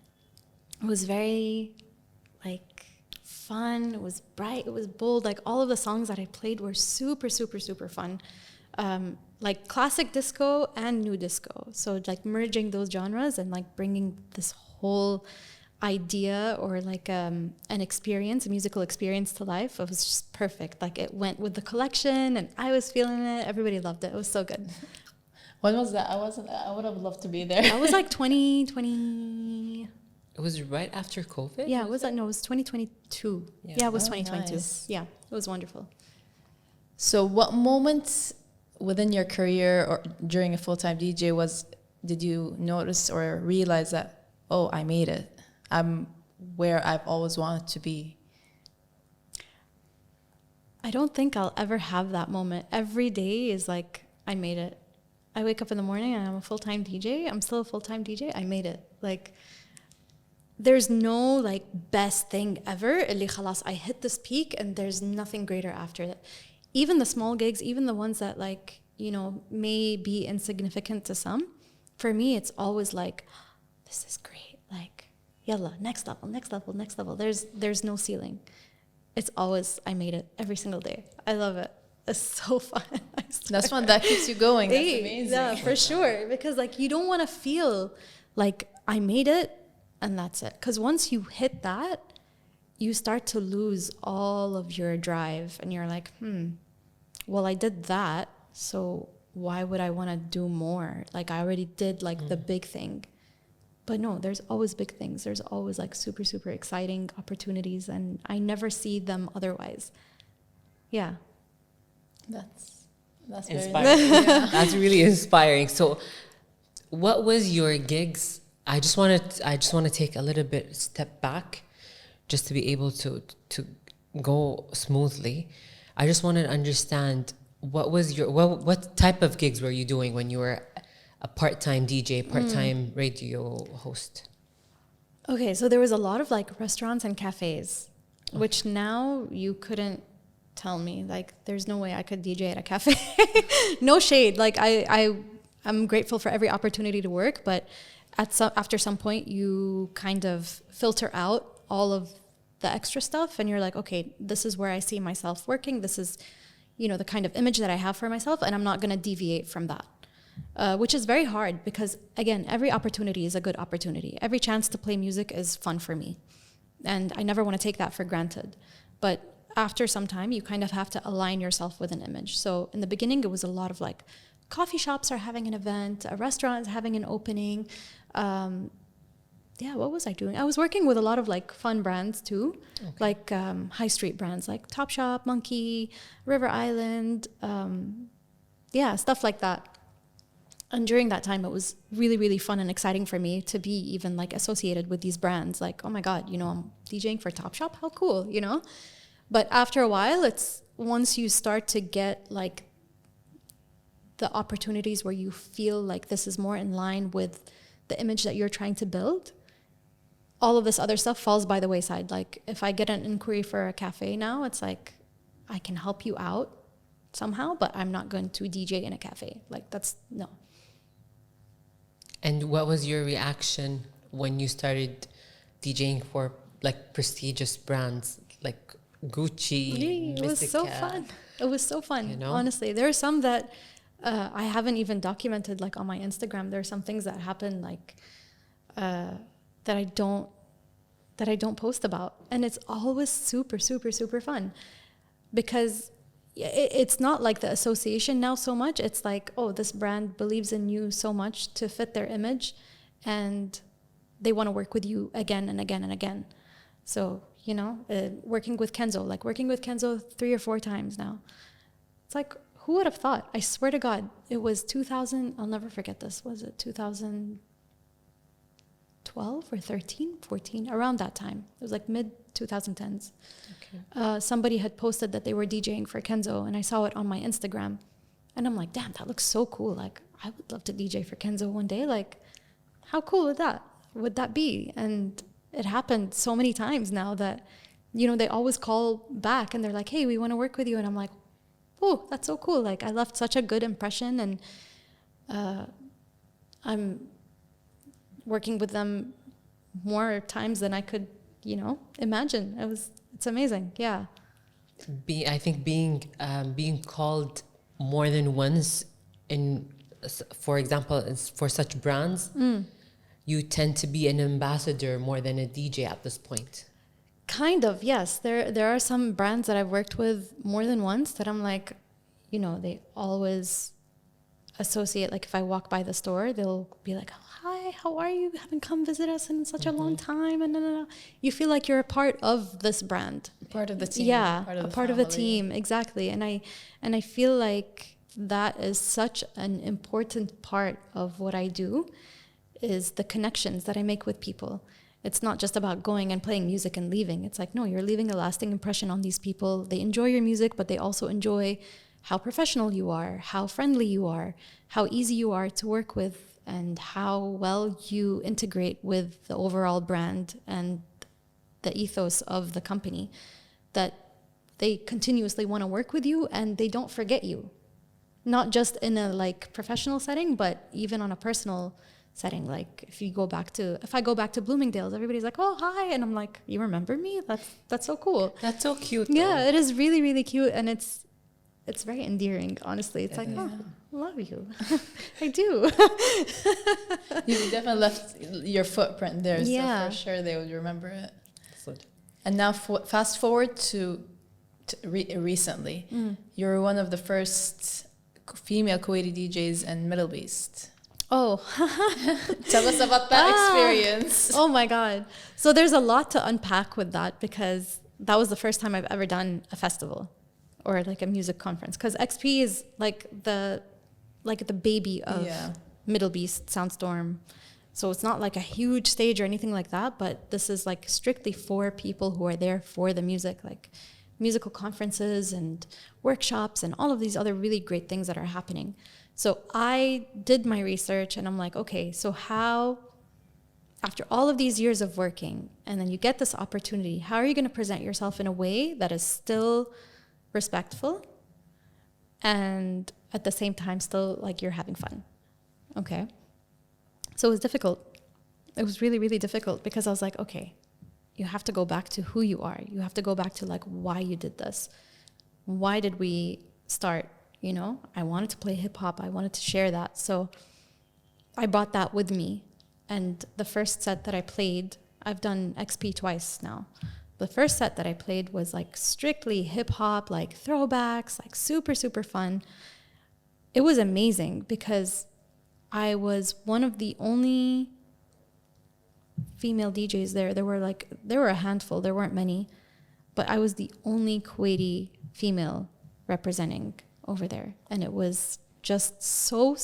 It was very like fun. It was bright. It was bold. Like all of the songs that I played were super, super, super fun. Like classic disco and new disco. So like merging those genres and like bringing this whole idea or like an experience, a musical experience to life. It was just perfect. Like it went with the collection and I was feeling it. Everybody loved it. It was so good. When was that? I would have loved to be there. That was like 2020. It was right after COVID? Yeah, it was like, no, it was 2022. Yeah, it was 2022. Nice. Yeah, it was wonderful. So what moments within your career or during a full-time DJ did you notice or realize that, oh, I made it? I'm where I've always wanted to be? I don't think I'll ever have that moment. Every day is like, I made it. I wake up in the morning and I'm a full-time DJ. I'm still a full-time DJ. I made it. Like, there's no like best thing ever. اللي خلاص, I hit this peak and there's nothing greater after that. Even the small gigs, even the ones that like, you know, may be insignificant to some, for me, it's always like, this is great. Like, yalla, next level, next level, next level. There's no ceiling. It's always, I made it every single day. I love it. It's so fun. That's one that keeps you going. That's amazing. Yeah, for sure. Because like you don't want to feel like I made it and that's it. Because once you hit that, you start to lose all of your drive and you're like, well, I did that. So why would I want to do more? Like I already did like the big thing. But no, there's always big things. There's always like super, super exciting opportunities and I never see them otherwise. Yeah. That's Inspiring. very nice. That's really inspiring. So what was your gigs? I just want to take a little bit step back just to be able to go smoothly. I just want to understand what type of gigs were you doing when you were a part-time DJ, part-time radio host? Okay, so there was a lot of like restaurants and cafes, which now you couldn't tell me. Like, there's no way I could DJ at a cafe. No shade. Like, I'm grateful for every opportunity to work, but after some point, you kind of filter out all of the extra stuff, and you're like, okay, this is where I see myself working. This is, you know, the kind of image that I have for myself, and I'm not going to deviate from that. Which is very hard because, again, every opportunity is a good opportunity. Every chance to play music is fun for me. And I never want to take that for granted. But after some time, you kind of have to align yourself with an image. So in the beginning, it was a lot of like coffee shops are having an event, a restaurant is having an opening. What was I doing? I was working with a lot of like fun brands too, like high street brands like Topshop, Monkey, River Island, stuff like that. And during that time, it was really, really fun and exciting for me to be even like associated with these brands. Like, oh my God, you know, I'm DJing for Topshop. How cool, you know? But after a while, it's once you start to get like the opportunities where you feel like this is more in line with the image that you're trying to build, all of this other stuff falls by the wayside. Like if I get an inquiry for a cafe now, it's like, I can help you out somehow, but I'm not going to DJ in a cafe. Like that's, no. And what was your reaction when you started DJing for like prestigious brands like Gucci? It was so fun. It was so fun. You know? Honestly, there are some that I haven't even documented like on my Instagram. There are some things that happen like that I don't post about, and it's always super, super, super fun because it's not like the association now so much. It's like, oh, this brand believes in you so much to fit their image and they want to work with you again and again and again. So, you know, working with Kenzo 3 or 4 times now. It's like, who would have thought? I swear to God, it was 2000. I'll never forget this. Was it 2012 or 13, 14? Around that time. It was like mid 2010s. Okay. Somebody had posted that they were DJing for Kenzo, and I saw it on my Instagram. And I'm like, damn, that looks so cool. Like, I would love to DJ for Kenzo one day. Like, how cool would that be? And it happened so many times now that, you know, they always call back and they're like, hey, we want to work with you. And I'm like, oh, that's so cool. Like, I left such a good impression, and I'm working with them more times than I could, you know, imagine. It's amazing. Yeah. I think being called more than once for example, for such brands, you tend to be an ambassador more than a DJ at this point. Kind of, yes. There are some brands that I've worked with more than once that I'm like, you know, they always associate, like if I walk by the store, they'll be like, hi, how are you? You haven't come visit us in such a long time. And you feel like you're a part of this brand. Part of the team. Yeah, part of the family. team, exactly. And I feel like that is such an important part of what I do, is the connections that I make with people. It's not just about going and playing music and leaving. It's like, no, you're leaving a lasting impression on these people. They enjoy your music, but they also enjoy how professional you are, how friendly you are, how easy you are to work with, and how well you integrate with the overall brand and the ethos of the company, that they continuously want to work with you and they don't forget you. Not just in a like professional setting, but even on a personal setting. Like if I go back to Bloomingdale's, everybody's like, oh, hi. And I'm like, you remember me? That's so cool. That's so cute. Yeah, it is really, really cute. And it's very endearing, honestly. It's like, oh, I love you. I do. You definitely left your footprint there. Yeah. So for sure they would remember it. So, And now fast forward to recently. You're one of the first female Kuwaiti DJs in MDLBeast. Oh. Tell us about that experience. Oh my God. So there's a lot to unpack with that, because that was the first time I've ever done a festival or like a music conference. Because XP is like the baby of MDLBeast, Soundstorm. So it's not like a huge stage or anything like that, but this is like strictly for people who are there for the music, like musical conferences and workshops and all of these other really great things that are happening. So I did my research and I'm like, okay, so how, after all of these years of working, and then you get this opportunity, how are you going to present yourself in a way that is still respectful and at the same time still like you're having fun? Okay. So it was difficult. It was really, really difficult, because I was like, okay, you have to go back to who you are. You have to go back to like why you did this. Why did we start? You know, I wanted to play hip hop. I wanted to share that. So I brought that with me. And the first set that I played, I've done XP twice now. The first set that I played was like strictly hip hop, like throwbacks, like super, super fun. It was amazing because I was one of the only female DJs there. There were a handful, there weren't many, but I was the only Kuwaiti female representing over there. And it was just so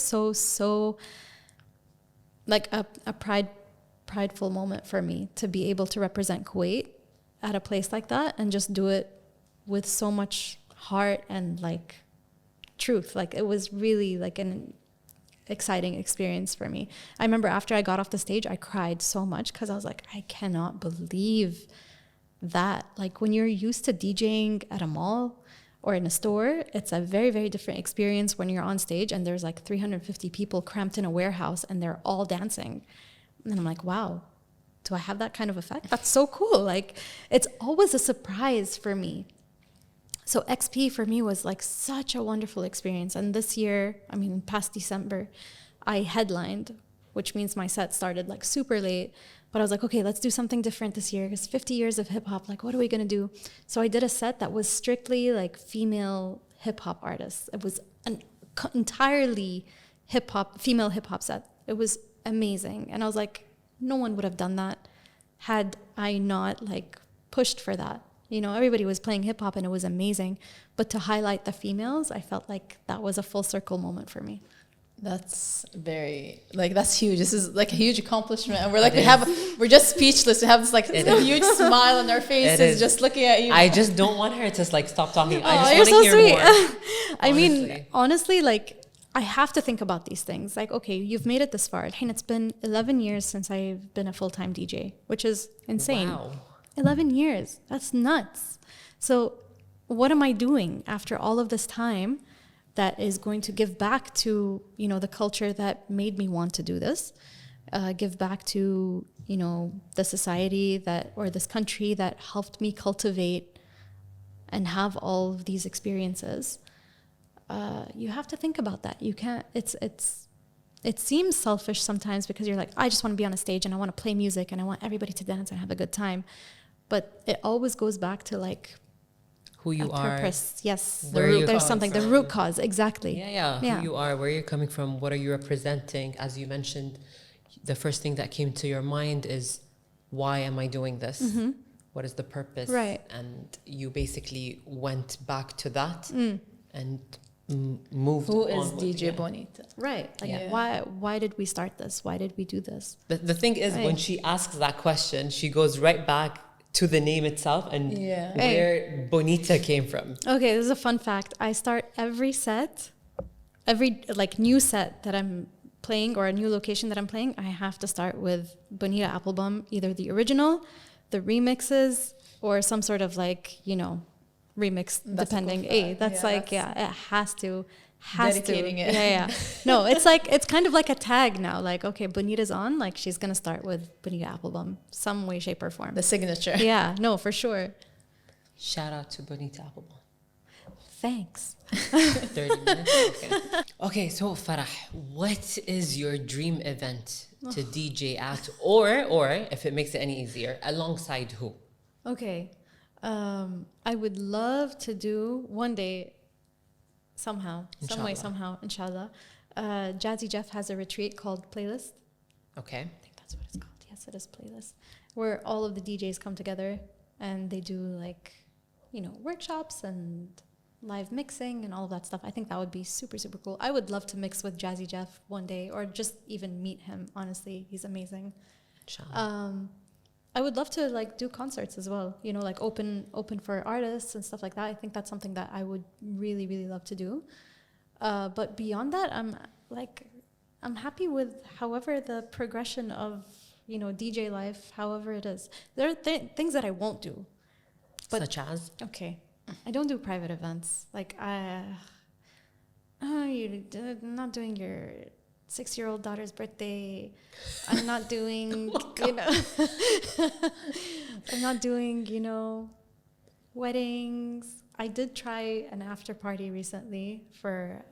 like a prideful moment for me to be able to represent Kuwait at a place like that and just do it with so much heart and like truth. Like it was really like an exciting experience for me. I remember after I got off the stage, I cried so much because I was like, I cannot believe that. Like when you're used to DJing at a mall or in a store, it's a very, very different experience when you're on stage and there's like 350 people cramped in a warehouse and they're all dancing. And I'm like, wow, do I have that kind of effect? That's so cool. Like it's always a surprise for me. So XP for me was like such a wonderful experience. And this year, I mean, past December, I headlined, which means my set started like super late. But I was like, okay, let's do something different this year. It's 50 years of hip hop. Like, what are we going to do? So I did a set that was strictly like female hip hop artists. It was an entirely female hip hop set. It was amazing. And I was like, no one would have done that had I not like pushed for that. You know, everybody was playing hip hop and it was amazing. But to highlight the females, I felt like that was a full circle moment for me. That's that's huge. This is like a huge accomplishment. And we're like, we're just speechless. We have this like huge smile on our faces just looking at you. I just don't want her to like stop talking. Oh, I you're just want so to hear sweet. more. I mean, honestly, like I have to think about these things. Like, okay, you've made it this far. And it's been 11 years since I've been a full-time DJ, which is insane. Wow. 11 years. That's nuts. So what am I doing after all of this time that is going to give back to, you know, the culture that made me want to do this? Give back to, you know, the society that, or this country that helped me cultivate and have all of these experiences. You have to think about that. You can't, it seems selfish sometimes because you're like, I just want to be on a stage and I want to play music and I want everybody to dance and have a good time. But it always goes back to like who you are. Purpose. Yes. There's something, the root cause. Exactly. Yeah. Who you are, where you're coming from, what are you representing? As you mentioned, the first thing that came to your mind is, why am I doing this? Mm-hmm. What is the purpose? Right. And you basically went back to that and moved Who on. is DJ Bonita? Right. Like, why did we start this? Why did we do this? The thing is, when she asks that question, she goes right back to the name itself and where Bonita came from. Okay, this is a fun fact. I start every like new set that I'm playing or a new location that I'm playing, I have to start with Bonita Applebum, either the original, the remixes, or some sort of like, you know, remix, that's depending. Cool It has to. Dedicating it. No, it's like, it's kind of like a tag now. Like, okay, Bonita's on, like she's going to start with Bonita Applebum, some way, shape or form. The signature. Yeah, no, for sure. Shout out to Bonita Applebum. Thanks. 30 minutes? Okay, so Farah, what is your dream event to DJ at, or if it makes it any easier, alongside who? Okay. I would love to do one day, somehow, some way, somehow, inshallah. Jazzy Jeff has a retreat called Playlist. Okay. I think that's what it's called. Yes, it is Playlist. Where all of the DJs come together and they do like, you know, workshops and live mixing and all of that stuff. I think that would be super, super cool. I would love to mix with Jazzy Jeff one day or just even meet him. Honestly, he's amazing. Inshallah. I would love to like do concerts as well, you know, like open for artists and stuff like that. I think that's something that I would really, really love to do. But beyond that, I'm happy with however the progression of, you know, DJ life, however it is. There are things that I won't do. But, such as? Okay. I don't do private events. Like, you're not doing your 6-year-old daughter's birthday. I'm not doing, you know, I'm not doing, you know, weddings. I did try an after party recently for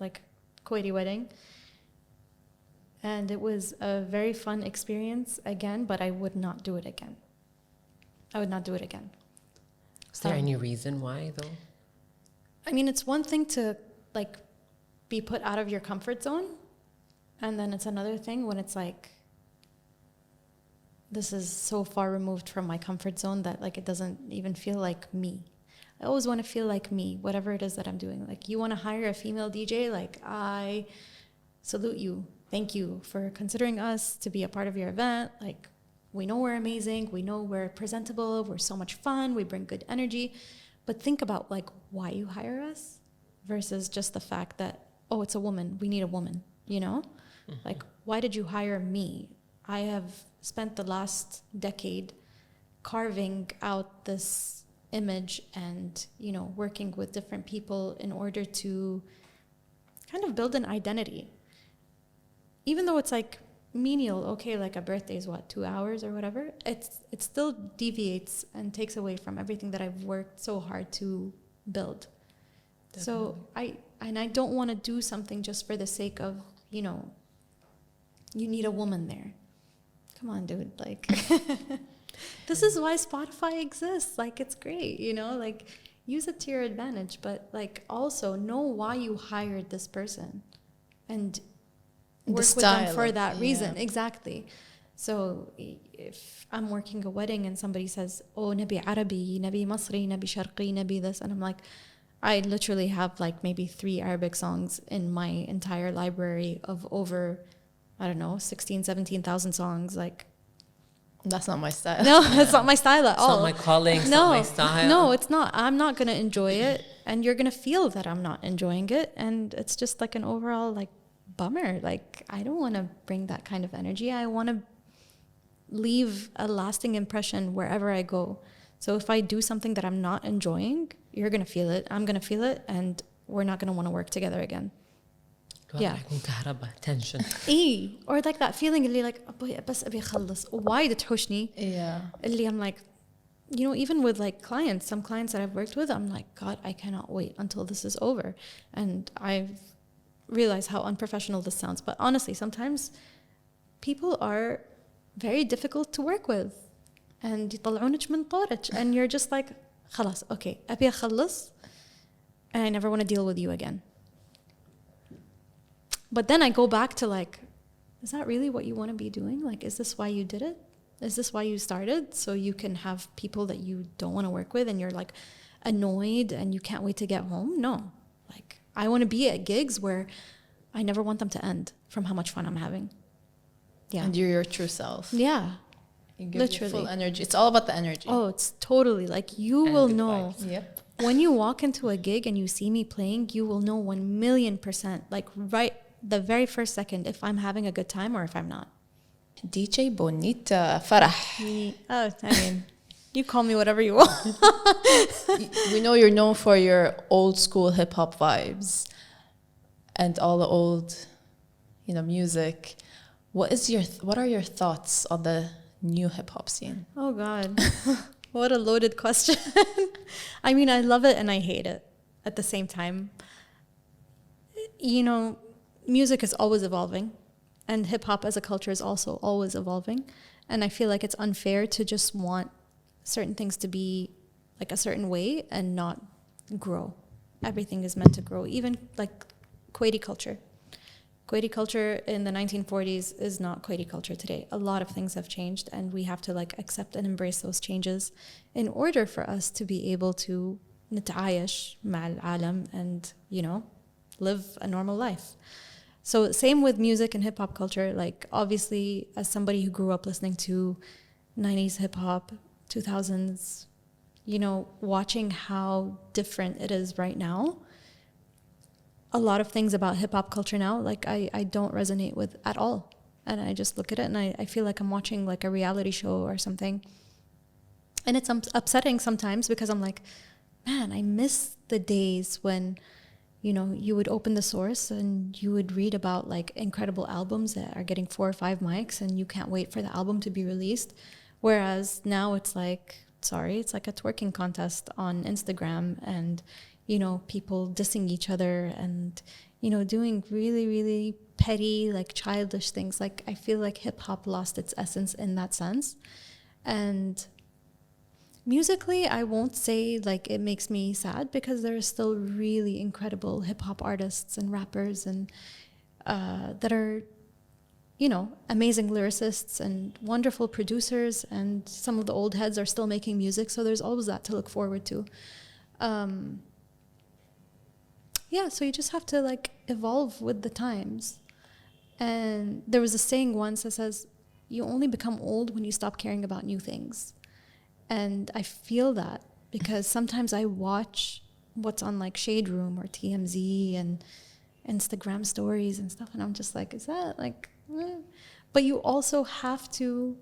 like Kuwaiti wedding. And it was a very fun experience again, but I would not do it again. I would not do it again. Is there any reason why though? I mean, it's one thing to like be put out of your comfort zone. And then it's another thing when it's like, this is so far removed from my comfort zone that like it doesn't even feel like me. I always want to feel like me, whatever it is that I'm doing. Like, you want to hire a female DJ? Like, I salute you. Thank you for considering us to be a part of your event. Like, we know we're amazing. We know we're presentable. We're so much fun. We bring good energy. But think about like why you hire us versus just the fact that, oh, it's a woman. We need a woman, you know? Mm-hmm. Like, why did you hire me? I have spent the last decade carving out this image and, you know, working with different people in order to kind of build an identity. Even though it's like menial, okay, like a birthday is what, 2 hours or whatever, it still deviates and takes away from everything that I've worked so hard to build. Definitely. So I don't want to do something just for the sake of, you know, you need a woman there. Come on, dude, like this is why Spotify exists. Like, it's great, you know, like use it to your advantage, but like also know why you hired this person and work with them for that reason. Exactly. So if I'm working a wedding and somebody says, oh, Nabi Arabi, Nabi Masri, Nabi Sharqi, Nabi this, and I'm like, I literally have like maybe 3 Arabic songs in my entire library of over, I don't know, 16, 17,000 songs. Like, that's not my style. No, it's not my style at all. It's not my calling, it's not my style. No, it's not. I'm not going to enjoy it. and you're gonna feel that I'm not enjoying it, and it's just like an overall like bummer. Like, I don't want to bring that kind of energy. I want to leave a lasting impression wherever I go. So if I do something that I'm not enjoying, you're gonna feel it, I'm gonna feel it, and we're not gonna want to work together again. Yeah. Tension. Or like that feeling اللي like بس أبي أخلص وايد تحوشني. Yeah. اللي I'm like, you know, even with like clients, some clients that I've worked with, I'm like, God, I cannot wait until this is over. And I've realized how unprofessional this sounds, but honestly, sometimes people are very difficult to work with, and يطلعونك من طورك, and you're just like, خلاص, okay, أبي أخلص, and I never want to deal with you again. But then I go back to like, is that really what you want to be doing? Like, is this why you did it? Is this why you started? So you can have people that you don't want to work with and you're like annoyed and you can't wait to get home? No. Like, I want to be at gigs where I never want them to end from how much fun I'm having. Yeah. And you're your true self. Yeah. You give Literally. your full energy. It's all about the energy. Oh, it's totally like, you And will good know. vibes. Yep. When you walk into a gig and you see me playing, you will know 1,000,000%, like right the very first second, if I'm having a good time or if I'm not. DJ Bonita, Farah. Oh, I mean, you call me whatever you want. We know you're known for your old school hip hop vibes and all the old, you know, music. What are your thoughts on the new hip hop scene? Oh God, what a loaded question. I mean, I love it and I hate it at the same time. You know, music is always evolving, and hip hop as a culture is also always evolving. And I feel like it's unfair to just want certain things to be like a certain way and not grow. Everything is meant to grow, even like Kuwaiti culture. Kuwaiti culture in the 1940s is not Kuwaiti culture today. A lot of things have changed, and we have to like accept and embrace those changes in order for us to be able to نتعايش مع العالم and, you know, live a normal life. So same with music and hip hop culture. Like, obviously, as somebody who grew up listening to 90s hip hop, 2000s, you know, watching how different it is right now, a lot of things about hip hop culture now, like I don't resonate with at all. And I just look at it and I feel like I'm watching like a reality show or something. And it's upsetting sometimes because I'm like, man, I miss the days when, you know, you would open the source and you would read about like incredible albums that are getting 4 or 5 mics and you can't wait for the album to be released. Whereas now it's like, sorry, it's like a twerking contest on Instagram and, you know, people dissing each other and, you know, doing really, really petty, like childish things. Like, I feel like hip hop lost its essence in that sense. And musically, I won't say like it makes me sad because there are still really incredible hip hop artists and rappers and that are, you know, amazing lyricists and wonderful producers, and some of the old heads are still making music. So there's always that to look forward to. Yeah, so you just have to like evolve with the times. And there was a saying once that says, you only become old when you stop caring about new things. And I feel that because sometimes I watch what's on like Shade Room or TMZ and Instagram stories and stuff, and I'm just like, is that like, But you also have to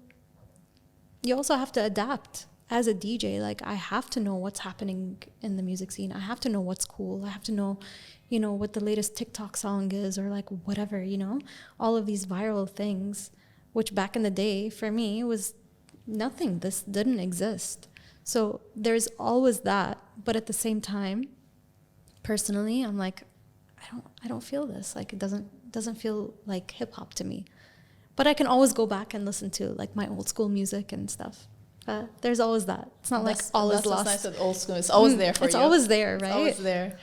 adapt as a DJ. Like, I have to know what's happening in the music scene. I have to know what's cool. I have to know, you know, what the latest TikTok song is or like whatever, you know, all of these viral things, which back in the day for me was nothing. This didn't exist. So there's always that. But at the same time, personally, I'm like, I don't feel this. Like, it doesn't feel like hip hop to me. But I can always go back and listen to like my old school music and stuff. There's always that. It's not like all is lost. That's nice with old school. It's always there for you. It's always there, right? It's always there.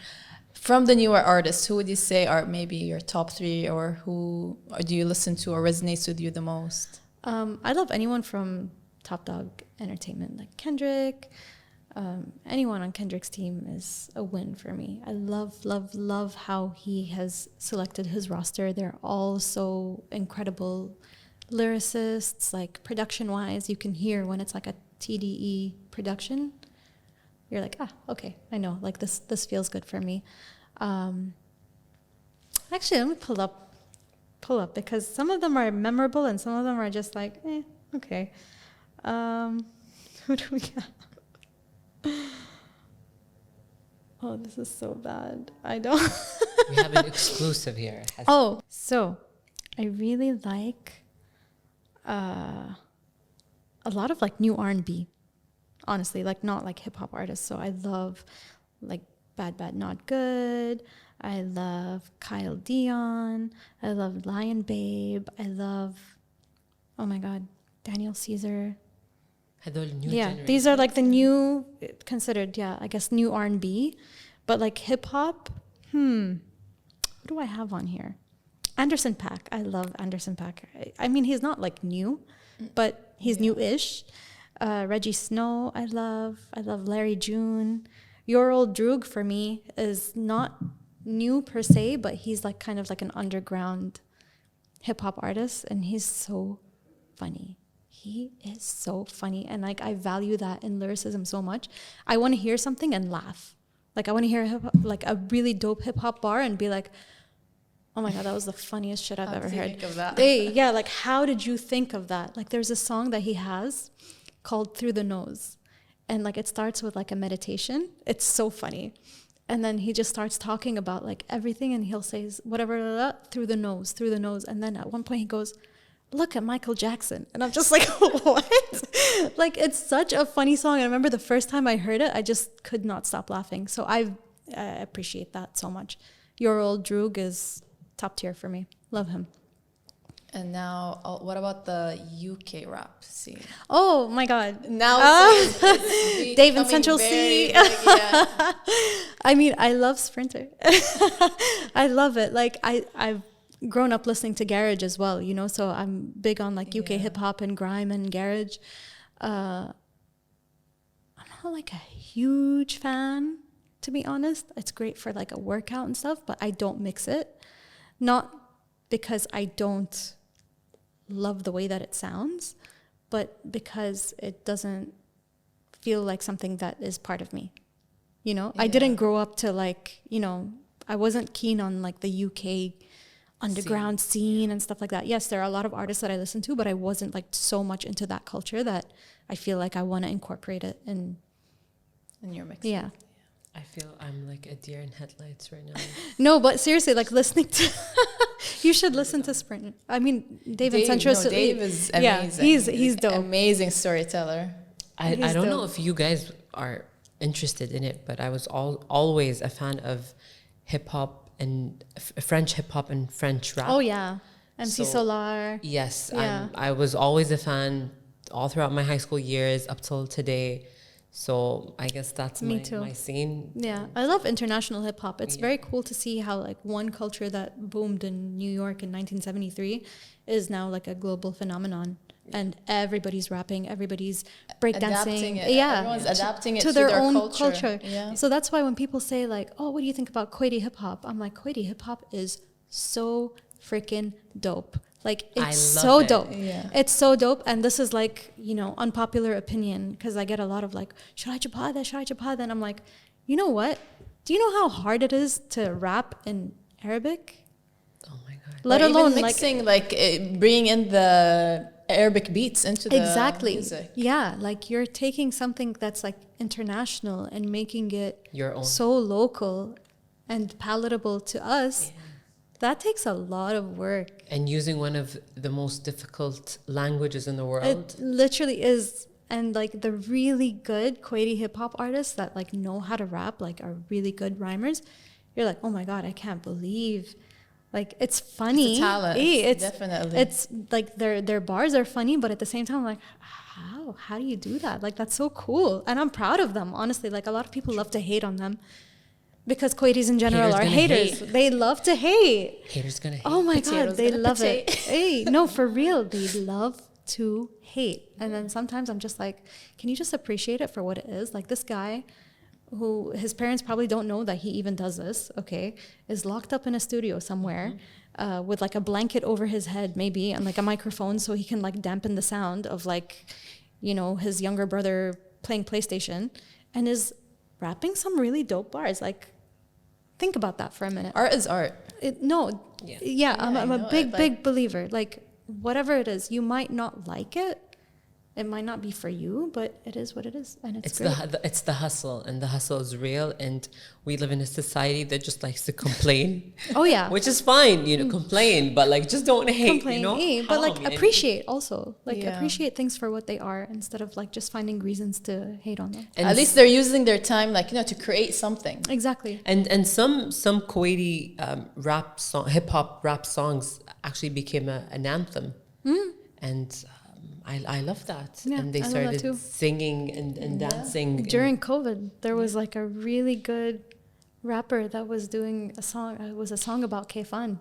From the newer artists, who would you say are maybe your top 3, or who do you listen to or resonates with you the most? I love anyone from Top Dog Entertainment, like Kendrick. Anyone on Kendrick's team is a win for me. I love how he has selected his roster. They're all so incredible lyricists. Like, production wise, you can hear when it's like a TDE production. you're like, okay, I know, like this feels good for me. Actually, let me pull up because some of them are memorable and some of them are just like, okay. Who do we got? Oh, this is so bad. I don't. We have an exclusive here. So I really like a lot of like new R&B, honestly, like not like hip hop artists. So I love like Bad Bad Not Good. I love Kyle Dion. I love Lion Babe. I love, oh my God, Daniel Caesar. These are like the new, considered, I guess new R&B. But like hip hop, who do I have on here? Anderson .Paak. I love Anderson .Paak. I mean, he's not like new, but he's new-ish. Reggie Snow, I love Larry June. Your Old Droog for me is not new per se, but he's like kind of like an underground hip hop artist, and he's so funny. He is so funny, and like I value that in lyricism so much. I want to hear something and laugh. Like I want to hear like a really dope hip hop bar and be like, oh my God, that was the funniest shit I've ever heard. Think of that? Like how did you think of that? Like there's a song that he has called Through the Nose, and like it starts with like a meditation. It's so funny. And then he just starts talking about like everything, and he'll say whatever through the nose. And then at one point he goes, look at Michael Jackson. And I'm just like, what? Like, it's such a funny song. I remember the first time I heard it, I just could not stop laughing. So I appreciate that so much. Your Old Droog is top tier for me. Love him. And now, what about the UK rap scene? Oh my God! Now Dave and Central C. I mean, I love Sprinter. I love it. Like I've grown up listening to garage as well, you know. So I'm big on like UK hip hop and grime and garage. I'm not like a huge fan, to be honest. It's great for like a workout and stuff, but I don't mix it. Not because I don't love the way that it sounds, but because it doesn't feel like something that is part of me. You know, I didn't grow up to like, you know, I wasn't keen on like the UK underground scene and stuff like that. Yes, there are a lot of artists that I listen to, but I wasn't like so much into that culture that I feel like I want to incorporate it in your mix. Yeah. I feel I'm like a deer in headlights right now. No, but seriously, like listening to, you should listen to Sprint. I mean, Dave and Central. No, Dave is amazing. Yeah, he's dope. Amazing storyteller. I don't know if you guys are interested in it, but I was always a fan of hip hop and French hip hop and French rap. Oh yeah, MC Solar. Yes, I was always a fan all throughout my high school years up till today. So I guess that's my scene. Yeah, I love international hip hop. It's very cool to see how like one culture that boomed in New York in 1973 is now like a global phenomenon, and everybody's rapping, everybody's breakdancing. Everyone's adapting it to their own culture. Yeah. So that's why when people say like, "Oh, what do you think about Kuwaiti hip hop?" I'm like, Kuwaiti hip hop is so freaking dope. Like, it's so dope. Yeah. It's so dope. And this is like, you know, unpopular opinion, because I get a lot of like, should I jabhada? And I'm like, you know what? Do you know how hard it is to rap in Arabic? Oh my God. Let alone even mixing, bringing in the Arabic beats into the music. Yeah, like you're taking something that's like international and making it your own, so local and palatable to us. Yeah. That takes a lot of work. And using one of the most difficult languages in the world. It literally is. And like the really good Kuwaiti hip hop artists that like know how to rap, like are really good rhymers, you're like, oh my God, I can't believe. Like, it's funny. It's a talent. Definitely. It's like their bars are funny, but at the same time, I'm like, how do you do that? Like, that's so cool. And I'm proud of them, honestly. Like, a lot of people love to hate on them. Because Kuwaitis in general are haters. They love to hate. Haters gonna hate. Oh my God, they love it. Hey, no, for real. They love to hate. And then sometimes I'm just like, can you just appreciate it for what it is? Like this guy who his parents probably don't know that he even does this, okay, is locked up in a studio somewhere with like a blanket over his head maybe and like a microphone so he can like dampen the sound of like, you know, his younger brother playing PlayStation, and is rapping some really dope bars. Like, think about that for a minute. Art is art. I'm a big believer. Like, whatever it is, you might not like it. It might not be for you, but it is what it is, and it's great. It's the hustle, and the hustle is real. And we live in a society that just likes to complain. Oh yeah, which is fine, complain, but like just don't hate. Complain, but like appreciate also, like appreciate things for what they are instead of like just finding reasons to hate on them. And at least they're using their time, like to create something. Exactly. And some Kuwaiti hip hop rap songs actually became an anthem, and. I love that. Yeah, and they started singing and dancing. During COVID, there was like a really good rapper that was doing a song. It was a song about K-Fun.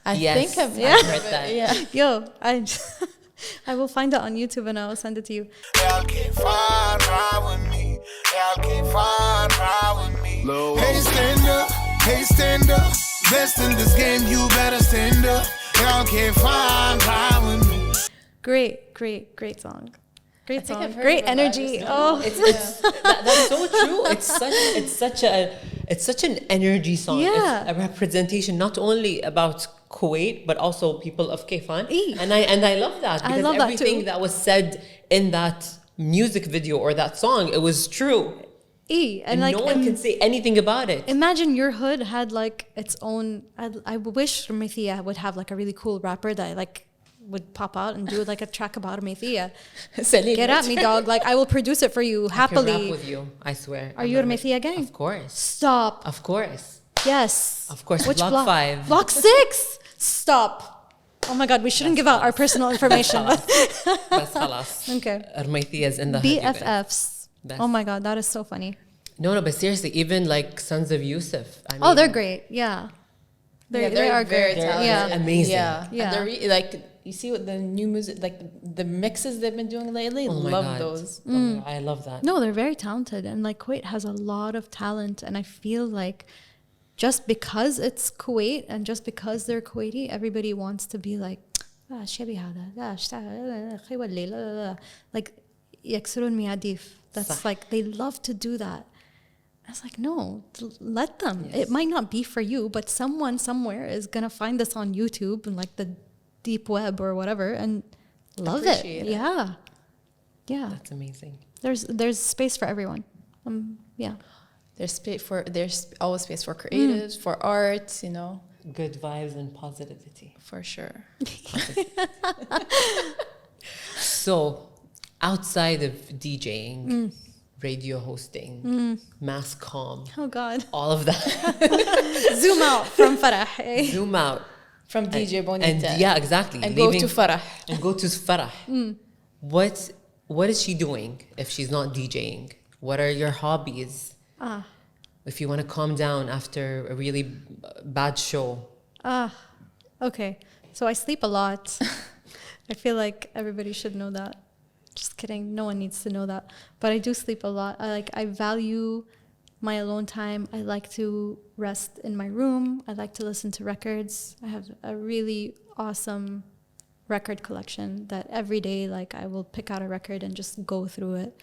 I think I've heard that. Yeah. Yo, I will find it on YouTube and I will send it to you. Hey, stand up. Best in this game, you better stand up. Great song. Great song. Great energy. That's so true. It's such an energy song. Yeah. It's a representation not only about Kuwait but also people of K-Fan. And I love that because everything that was said in that music video or that song, it was true. And like, no one can say anything about it. Imagine your hood had like its own. I wish Mithia would have like a really cool rapper that like would pop out and do like a track about Mithia. Get at me, dog. Like, I will produce it for you happily. I can rap with you, I swear. Are you a Mithia gang? Of course. Stop. Of course. Yes. Of course. Which block 5. Block 6. Stop. Oh my God, we shouldn't give out our personal information. That's khalas. Okay. Mithia is in the BFFs. Oh my God, that is so funny. No, but seriously, even like Sons of Yusuf. I mean, they're great. Yeah. They are very great. talented. Yeah. Amazing. Yeah. And they're like, you see what the new music, like the mixes they've been doing lately. Love those. I love that. No, they're very talented, and like Kuwait has a lot of talent, and I feel like just because it's Kuwait and just because they're Kuwaiti, everybody wants to be like, like يكسرون مياديف. That's like, they love to do that. I was like, no, let them. Yes. It might not be for you, but someone somewhere is gonna find this on YouTube and like the deep web or whatever and love it. Yeah. That's amazing. There's space for everyone. Yeah. There's always space for creatives, for art, Good vibes and positivity. For sure. So, outside of DJing, radio hosting, mass comm. Oh God. All of that. Zoom out from Farah. Zoom out. From DJ Bonita. And yeah, exactly. And go to Farah. And go to Farah. What is she doing if she's not DJing? What are your hobbies? If you want to calm down after a really bad show. Okay. So I sleep a lot. I feel like everybody should know that. Just kidding. No one needs to know that. But I do sleep a lot. I value my alone time. I like to rest in my room. I like to listen to records. I have a really awesome record collection that every day, like, I will pick out a record and just go through it.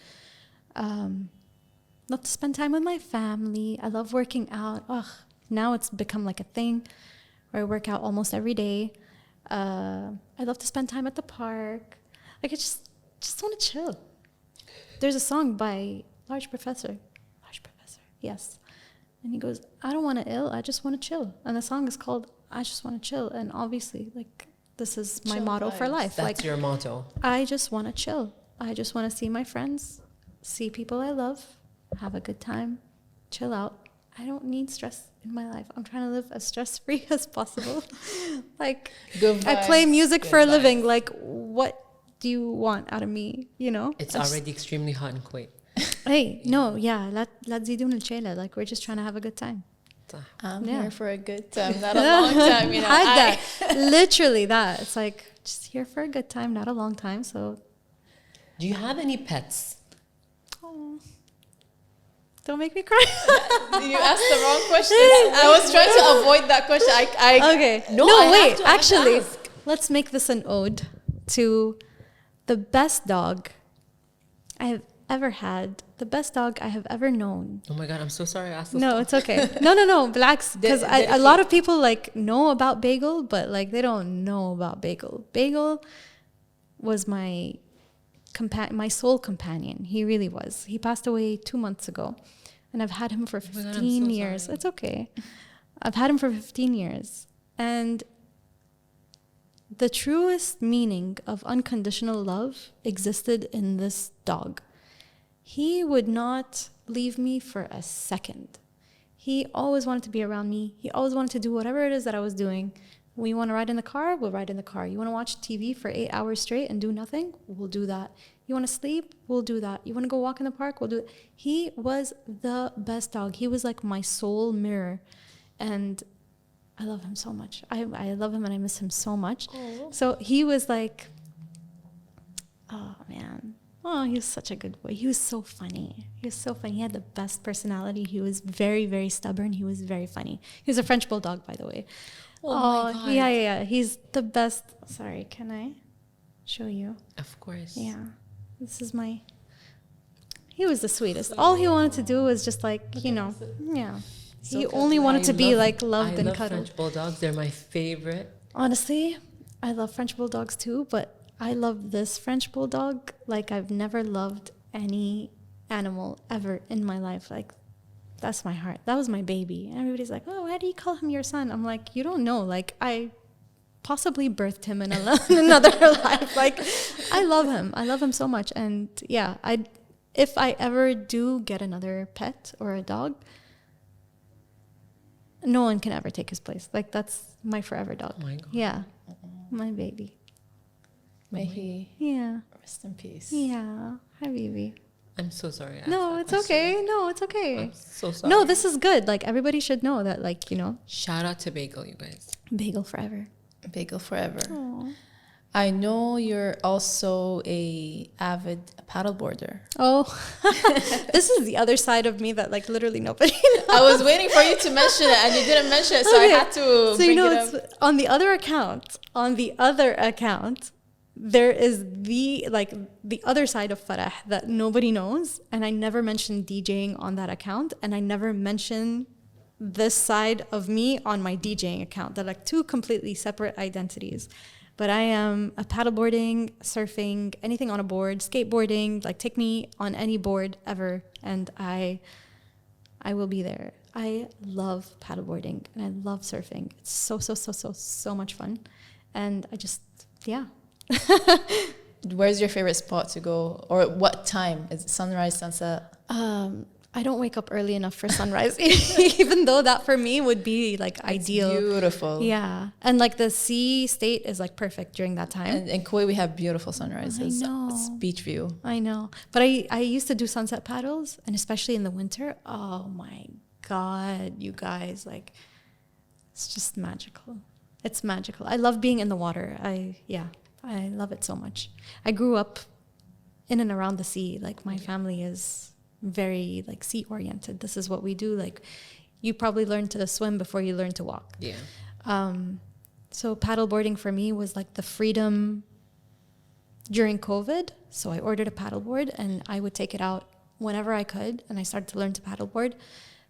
Love to spend time with my family. I love working out. Now it's become like a thing where I work out almost every day. I love to spend time at the park. Like, I just want to chill. There's a song by Large Professor, yes. And he goes, I don't want to ill, I just want to chill. And the song is called I Just Want to Chill. And obviously, like, this is my motto for life. That's like, your motto. I just want to chill. I just want to see my friends, see people I love, have a good time, chill out. I don't need stress in my life. I'm trying to live as stress-free as possible. Like, I play music for a living. Like, what do you want out of me? It's already extremely hot in Kuwait. Hey, no, yeah, لا تزيدون الشيلة. Like, we're just trying to have a good time. I'm here for a good time, not a long time. That. Literally that. It's like, just here for a good time, not a long time. So, do you have any pets? Oh, don't make me cry. You asked the wrong question. I was trying to avoid that question. Okay. No, wait. Actually, let's make this an ode to the best dog I've ever had, the best dog I have ever known. Oh my God, I'm so sorry I asked this. No, it's okay. No, relax. Because a lot of people like know about Bagel, but like they don't know about Bagel. Bagel was my soul companion. He really was. He passed away 2 months ago, and I've had him for 15 years. Sorry. It's okay. I've had him for 15 years, and the truest meaning of unconditional love existed in this dog. He would not leave me for a second. He always wanted to be around me. He always wanted to do whatever it is that I was doing. When you want to ride in the car, we'll ride in the car. You want to watch TV for 8 hours straight and do nothing? We'll do that. You want to sleep? We'll do that. You want to go walk in the park? We'll do it. He was the best dog. He was like my soul mirror. And I love him so much. I love him and I miss him so much. Oh. So he was like, oh man. Oh, he was such a good boy. He was so funny. He was so funny. He had the best personality. He was very, very stubborn. He was very funny. He was a French bulldog, by the way. Oh my God. Yeah. He's the best. Sorry, can I show you? Of course. Yeah. This is he was the sweetest. All he wanted to do was just like, yeah. So he only wanted to be like loved and cuddled. French bulldogs. They're my favorite. Honestly, I love French bulldogs too, but I love this French bulldog like I've never loved any animal ever in my life. Like, that's my heart. That was my baby. And everybody's like, oh, why do you call him your son? I'm like, you don't know. Like, I possibly birthed him in another life. Like, I love him. I love him so much. And yeah, if I ever do get another pet or a dog, no one can ever take his place. Like, that's my forever dog. Oh my God. Yeah. My baby. May he rest in peace. Yeah. Habibi. I'm so sorry. No, it's okay. No, it's okay. I'm so sorry. No, this is good. Like, everybody should know that, like, Shout out to Bagel, you guys. Bagel forever. Bagel forever. Aww. I know you're also a avid paddleboarder. Oh, this is the other side of me that like literally nobody knows. I was waiting for you to mention it and you didn't mention it, so okay. I had to bring it up. On the other account, there is the other side of Farah that nobody knows, and I never mentioned DJing on that account, and I never mention this side of me on my DJing account. They're like two completely separate identities. But I am a paddleboarding, surfing, anything on a board, skateboarding, like take me on any board ever, and I will be there. I love paddleboarding and I love surfing. It's so much fun. And I just, yeah. Where's your favorite spot to go, or what time? Is it sunrise, sunset? I don't wake up early enough for sunrise, even though that for me would be like it's ideal. Beautiful. Yeah. And like the sea state is like perfect during that time. And in Kuwait, we have beautiful sunrises. I know. It's beach view. I know. But I used to do sunset paddles, and especially in the winter. Oh my God, you guys, like, it's just magical. It's magical. I love being in the water. I love it so much. I grew up in and around the sea. Like, my family is very like sea oriented. This is what we do. Like, you probably learn to swim before you learn to walk. Yeah. So paddleboarding for me was like the freedom during COVID. So I ordered a paddleboard and I would take it out whenever I could, and I started to learn to paddleboard,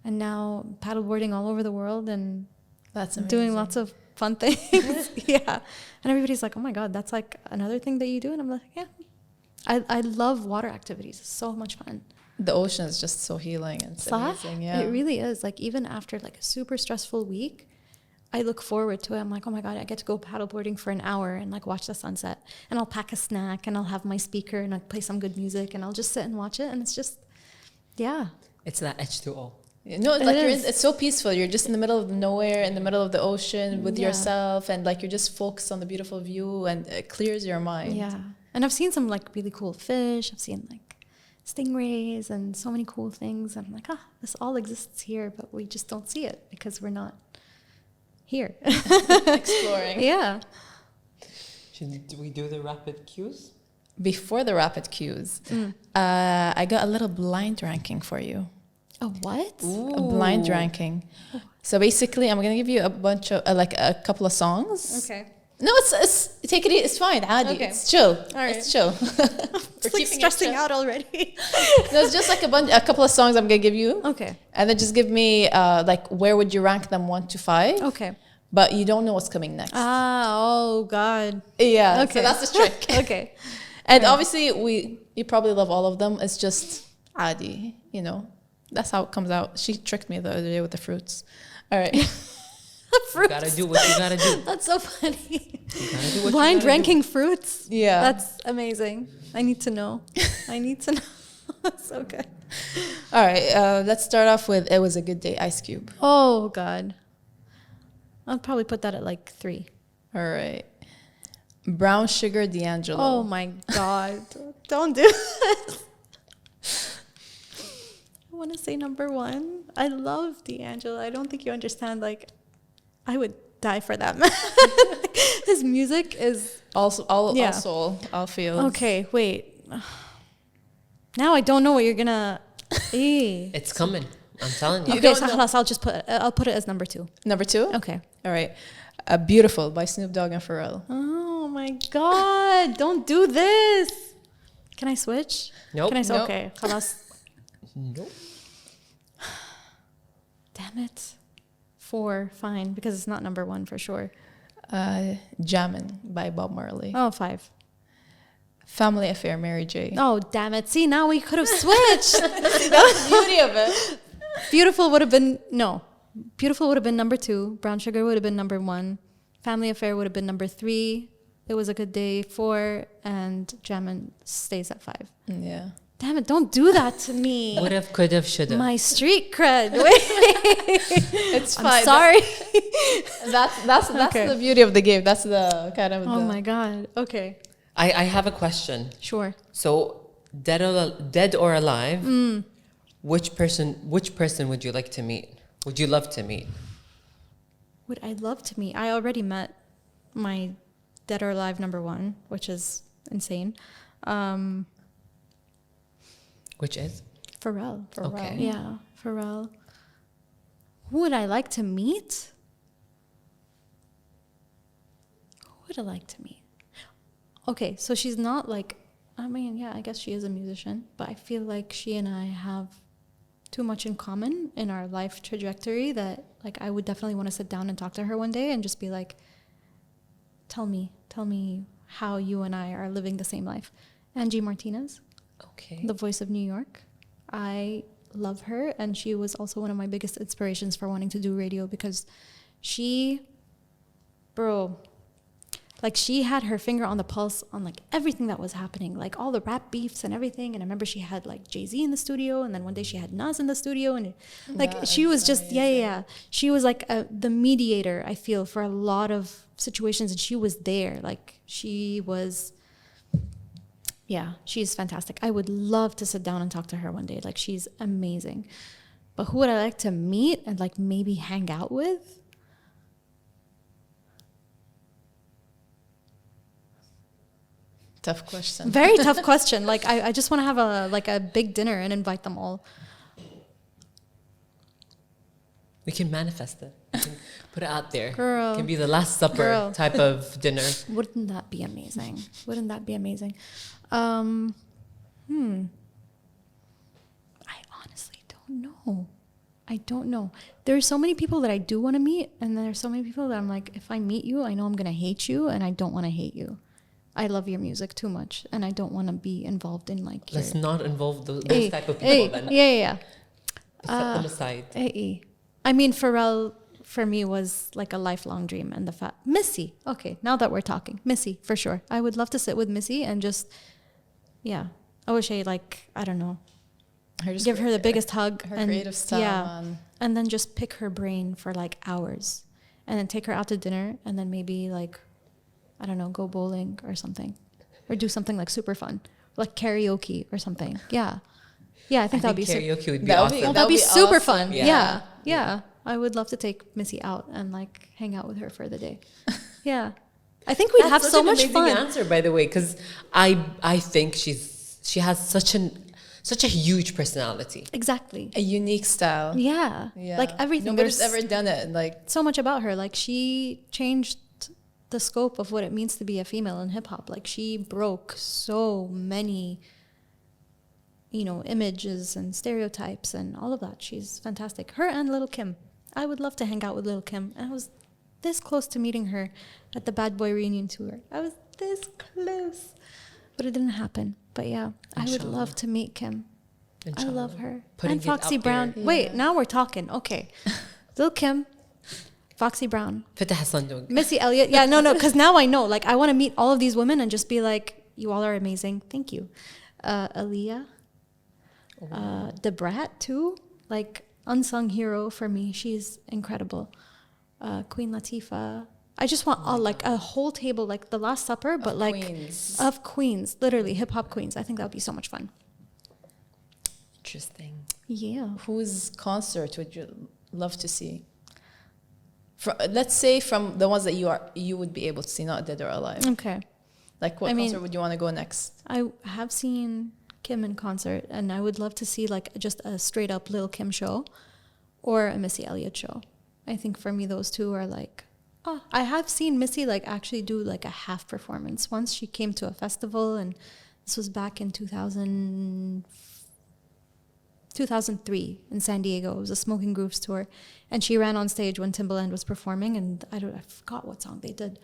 and now paddleboarding all over the world, and that's amazing. Doing lots of fun things. Yeah. And everybody's like, oh my God, that's like another thing that you do. And I'm like, yeah. I love water activities. It's so much fun. The ocean is just so healing and it's amazing. Yeah, it really is. Like, even after like a super stressful week, I look forward to it. I'm like, oh my God, I get to go paddleboarding for an hour and like watch the sunset, and I'll pack a snack and I'll have my speaker and I'll play some good music and I'll just sit and watch it, and it's just, yeah. It's that H2O. No, it's like it's so peaceful. You're just in the middle of nowhere, in the middle of the ocean with yourself, and like you're just focused on the beautiful view, and it clears your mind. Yeah. And I've seen some like really cool fish. I've seen like stingrays and so many cool things. I'm like, this all exists here, but we just don't see it because we're not here. Exploring. Yeah. Should we do the rapid cues? Before the rapid cues, I got a little blind ranking for you. A what? Ooh. A blind ranking. So basically, I'm going to give you a bunch of, like a couple of songs. Okay. No, it's take it easy. It's fine. عادي. Okay. It's chill. All right. It's chill. It's like stressing out already. No, it's just like a couple of songs I'm gonna give you. Okay. And then just give me like where would you rank them 1 to 5? Okay. But you don't know what's coming next. Oh God. Yeah. Okay. So that's the trick. Okay. And obviously you probably love all of them. It's just adi, you know. That's how it comes out. She tricked me the other day with the fruits. All right. You gotta do what you gotta do. That's so funny. You gotta do what Blind you gotta ranking fruits. Yeah. That's amazing. I need to know. I need to know. That's so good. All right. Let's start off with It Was a Good Day, Ice Cube. Oh God. I'll probably put that at like 3. All right. Brown Sugar, D'Angelo. Oh my God. Don't do this. I want to say number 1. I love D'Angelo. I don't think you understand. Like, I would die for that man. His music is All Yeah. soul, all feels. okay. Wait. Now I don't know what you're gonna. It's coming. I'm telling you. Okay, so خلاص, I'll put it as number 2. Number 2? Okay. All right. Beautiful by Snoop Dogg and Fareel. Oh my God! Don't do this. Can I switch? Nope. Can I say Nope. okay? خلاص. Nope. Damn it. 4, fine, because it's not number 1 for sure. Jammin' by Bob Marley. Oh, 5. Family Affair, Mary J. Oh, damn it. See, now we could have switched. That's the beauty of it. Beautiful would have been, no. Beautiful would have been number 2. Brown Sugar would have been number 1. Family Affair would have been number 3. It Was a Good Day, 4. And Jammin' stays at 5. Yeah. Damn it, don't do that to me. Would have, could have, should have. My street cred. Wait. It's I'm fine. sorry. That's Okay. the beauty of the game. That's the kind of Oh my God. Okay. I have a question. Sure. So, dead or alive, which person would you like to meet? Would you love to meet? Would I love to meet? I already met my dead or alive number 1, which is insane. Which is? Pharrell. Okay. Yeah, Pharrell. Who would I like to meet? Who would I like to meet? Okay, so she's not like, I mean, yeah, I guess she is a musician, but I feel like she and I have too much in common in our life trajectory that like I would definitely want to sit down and talk to her one day and just be like, tell me how you and I are living the same life. Angie Martinez. Okay. The Voice of New York. I love her, and she was also one of my biggest inspirations for wanting to do radio because she had her finger on the pulse on like everything that was happening, like all the rap beefs and everything. And I remember she had like Jay-Z in the studio, and then one day she had Nas in the studio, and like she was just yeah. She was like the mediator, I feel, for a lot of situations, and she was there. Like she was. Yeah, she's fantastic. I would love to sit down and talk to her one day. Like, she's amazing. But who would I like to meet and, like, maybe hang out with? Tough question. Very tough question. Like, I just want to have a big dinner and invite them all. We can manifest it. We can put it out there. Girl. It can be the Last Supper Girl. type of dinner. Wouldn't that be amazing? Wouldn't that be amazing? I honestly don't know. I don't know. There's so many people that I do want to meet, and then there's so many people that I'm like, if I meet you, I know I'm going to hate you, and I don't want to hate you. I love your music too much, and I don't want to be involved in like Let's not involve those type of people then. Yeah. Set them aside. I mean, Pharrell for me was like a lifelong dream, and the fact Missy. Okay, now that we're talking, Missy for sure. I would love to sit with Missy and just, yeah. I wish I I don't know, give her the biggest hug. Her and, creative style. Yeah, and then just pick her brain for like hours, and then take her out to dinner, and then maybe like, I don't know, go bowling or something, or do something like super fun, like karaoke or something. Yeah. Yeah, I think that would be karaoke would be That would be- awesome. that'd be super awesome. fun. Yeah. Yeah. I would love to take Missy out and like hang out with her for the day. Yeah. I think we'd have That's so such an much amazing fun. answer, by the way, because I think she has such a huge personality. Exactly. A unique style. Yeah. Yeah. Like everything. Nobody's There's ever done it. Like, so much about her. Like she changed the scope of what it means to be a female in hip hop. Like, she broke so many, you know, images and stereotypes and all of that. She's fantastic. Her and Lil' Kim. I would love to hang out with Lil' Kim. And I was this close to meeting her at the Bad Boy reunion tour. I was this close. But it didn't happen. But yeah, I would love to meet Kim. Inshallah. I love her. Putting And Foxy it out Brown. there. Wait, now we're talking. Okay. Lil' Kim, Foxy Brown, فتح الصندوق. Missy Elliott. Yeah, no, because now I know. Like, I want to meet all of these women and just be like, you all are amazing. Thank you. Aaliyah. The Brat, too. Like, unsung hero for me. She's incredible. Queen Latifah. I just want like a whole table, like the Last Supper, but like queens. of queens. Literally, hip hop queens. I think that would be so much fun. Interesting. Yeah. Whose concert would you love to see? Let's say from the ones that you would be able to see, not dead or alive. Okay. Like, what I mean, concert would you want to go next? I have seen Kim in concert, and I would love to see like just a straight up Lil' Kim show or a Missy Elliott show. I think for me, those two are like, oh, I have seen Missy like actually do like a half performance. Once she came to a festival, and this was back in 2003 in San Diego. It was a Smoking Grooves tour, and she ran on stage when Timbaland was performing, and I forgot what song they did,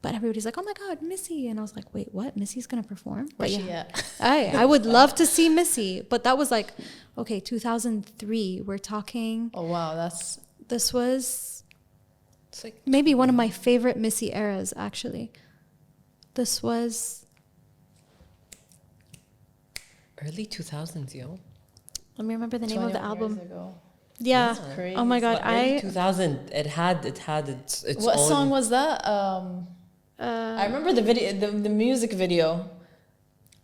but everybody's like, oh my God, Missy. And I was like, wait, what? Missy's gonna perform? Where's But she yeah, at? I would love to see Missy, but that was like, okay, 2003. We're talking, Oh wow, this was It's like maybe one of my favorite Missy eras, actually. This was, early 2000s, yo. let me remember the name of the 21 album. years ago. Yeah. Crazy. Oh my God. But early 2000, it had its What own. song was that? I remember the video, the music video.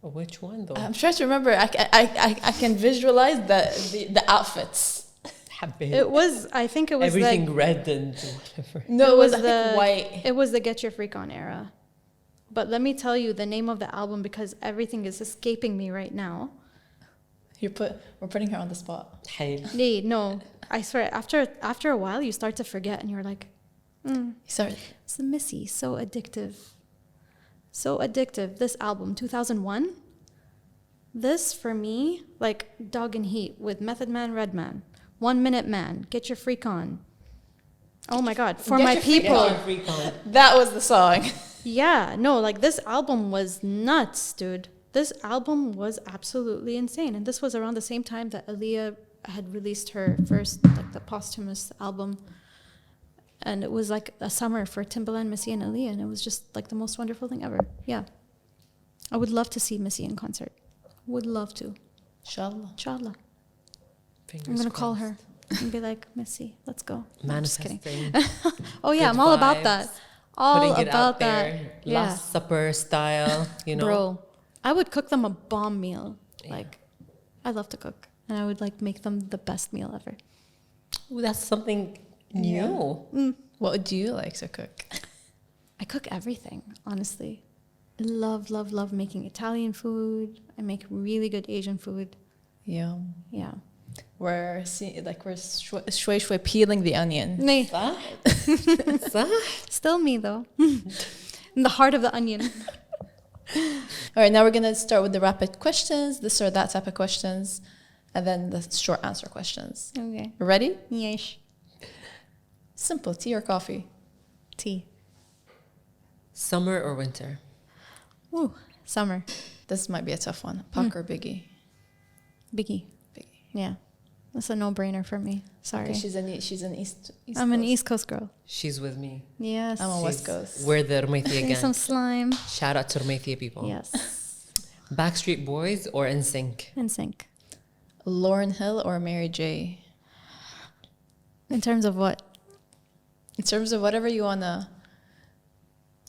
Which one though? I'm trying to remember. I can visualize the outfits. It was, I think it was everything like, red and whatever. No, it was I think the white. It was the Get Your Freak On era. But let me tell you the name of the album, because everything is escaping me right now. We're putting her on the spot. حيل. Nee, no, I swear. After a while, you start to forget, and you're like, Sorry. it's the Missy, so addictive, so addictive. This album, 2001. This for me, like Dog and Heat with Method Man, Redman, 1 Minute Man, Get Your Freak On. Oh my God, For Get My Your Freak People. On. Freak on. That was the song. Yeah, no, like this album was nuts, dude. This album was absolutely insane. And this was around the same time that Aaliyah had released her first, like the posthumous album. And it was like a summer for Timbaland, Missy, and Aaliyah. And it was just like the most wonderful thing ever. Yeah. I would love to see Missy in concert. Would love to. Inshallah. Inshallah. Fingers I'm going to call crossed. her and be like, Missy, let's go. No, I'm just kidding. Manifesting. Oh, yeah, Good I'm all about vibes. that. All Putting it about out that. there. Yeah. Last Supper style, you know. Bro, I would cook them a bomb meal. Yeah. Like, I love to cook. And I would like make them the best meal ever. Ooh, that's something new. What do you like to cook? I cook everything, honestly. I love making Italian food. I make really good Asian food. Yeah. Yeah. We're shway shway peeling the onion. Nee, صح؟ صح؟ still me though. In the heart of the onion. All right, now we're gonna start with the rapid questions, this or that type of questions, and then the short answer questions. Okay. Ready? Yes. Simple. Tea or coffee? Tea. Summer or winter? Ooh, summer. This might be a tough one. Puck or Biggie? Biggie. Biggie. Yeah. That's a no-brainer for me. Sorry. Okay, she's an East I'm an Coast. East Coast girl. She's with me. Yes. I'm a West She's- Coast. We're the Rumaithia Give me again. some slime. Shout out to Rumaithia people. Yes. Backstreet Boys or NSYNC? In sync. Lauryn Hill or Mary J? In terms of what? In terms of whatever you wanna.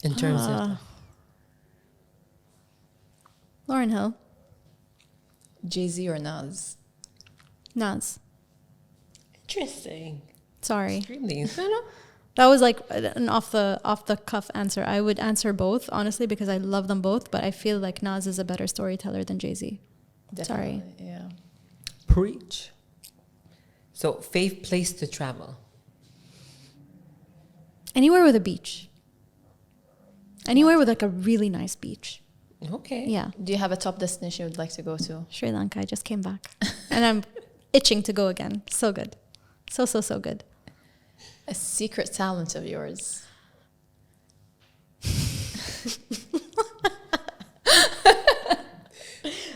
In terms of Lauryn Hill. Jay-Z or Nas? Nas. interesting. Sorry. Extremely. That was like an off the cuff answer. I would answer both, honestly, because I love them both, but I feel like Nas is a better storyteller than Jay-Z. Sorry. Definitely, yeah. Preach. So, fave place to travel. Anywhere with a beach. Anywhere with like a really nice beach. Okay. Yeah. Do you have a top destination you would like to go to? Sri Lanka. I just came back. And I'm itching to go again. So good. So good. A secret talent of yours.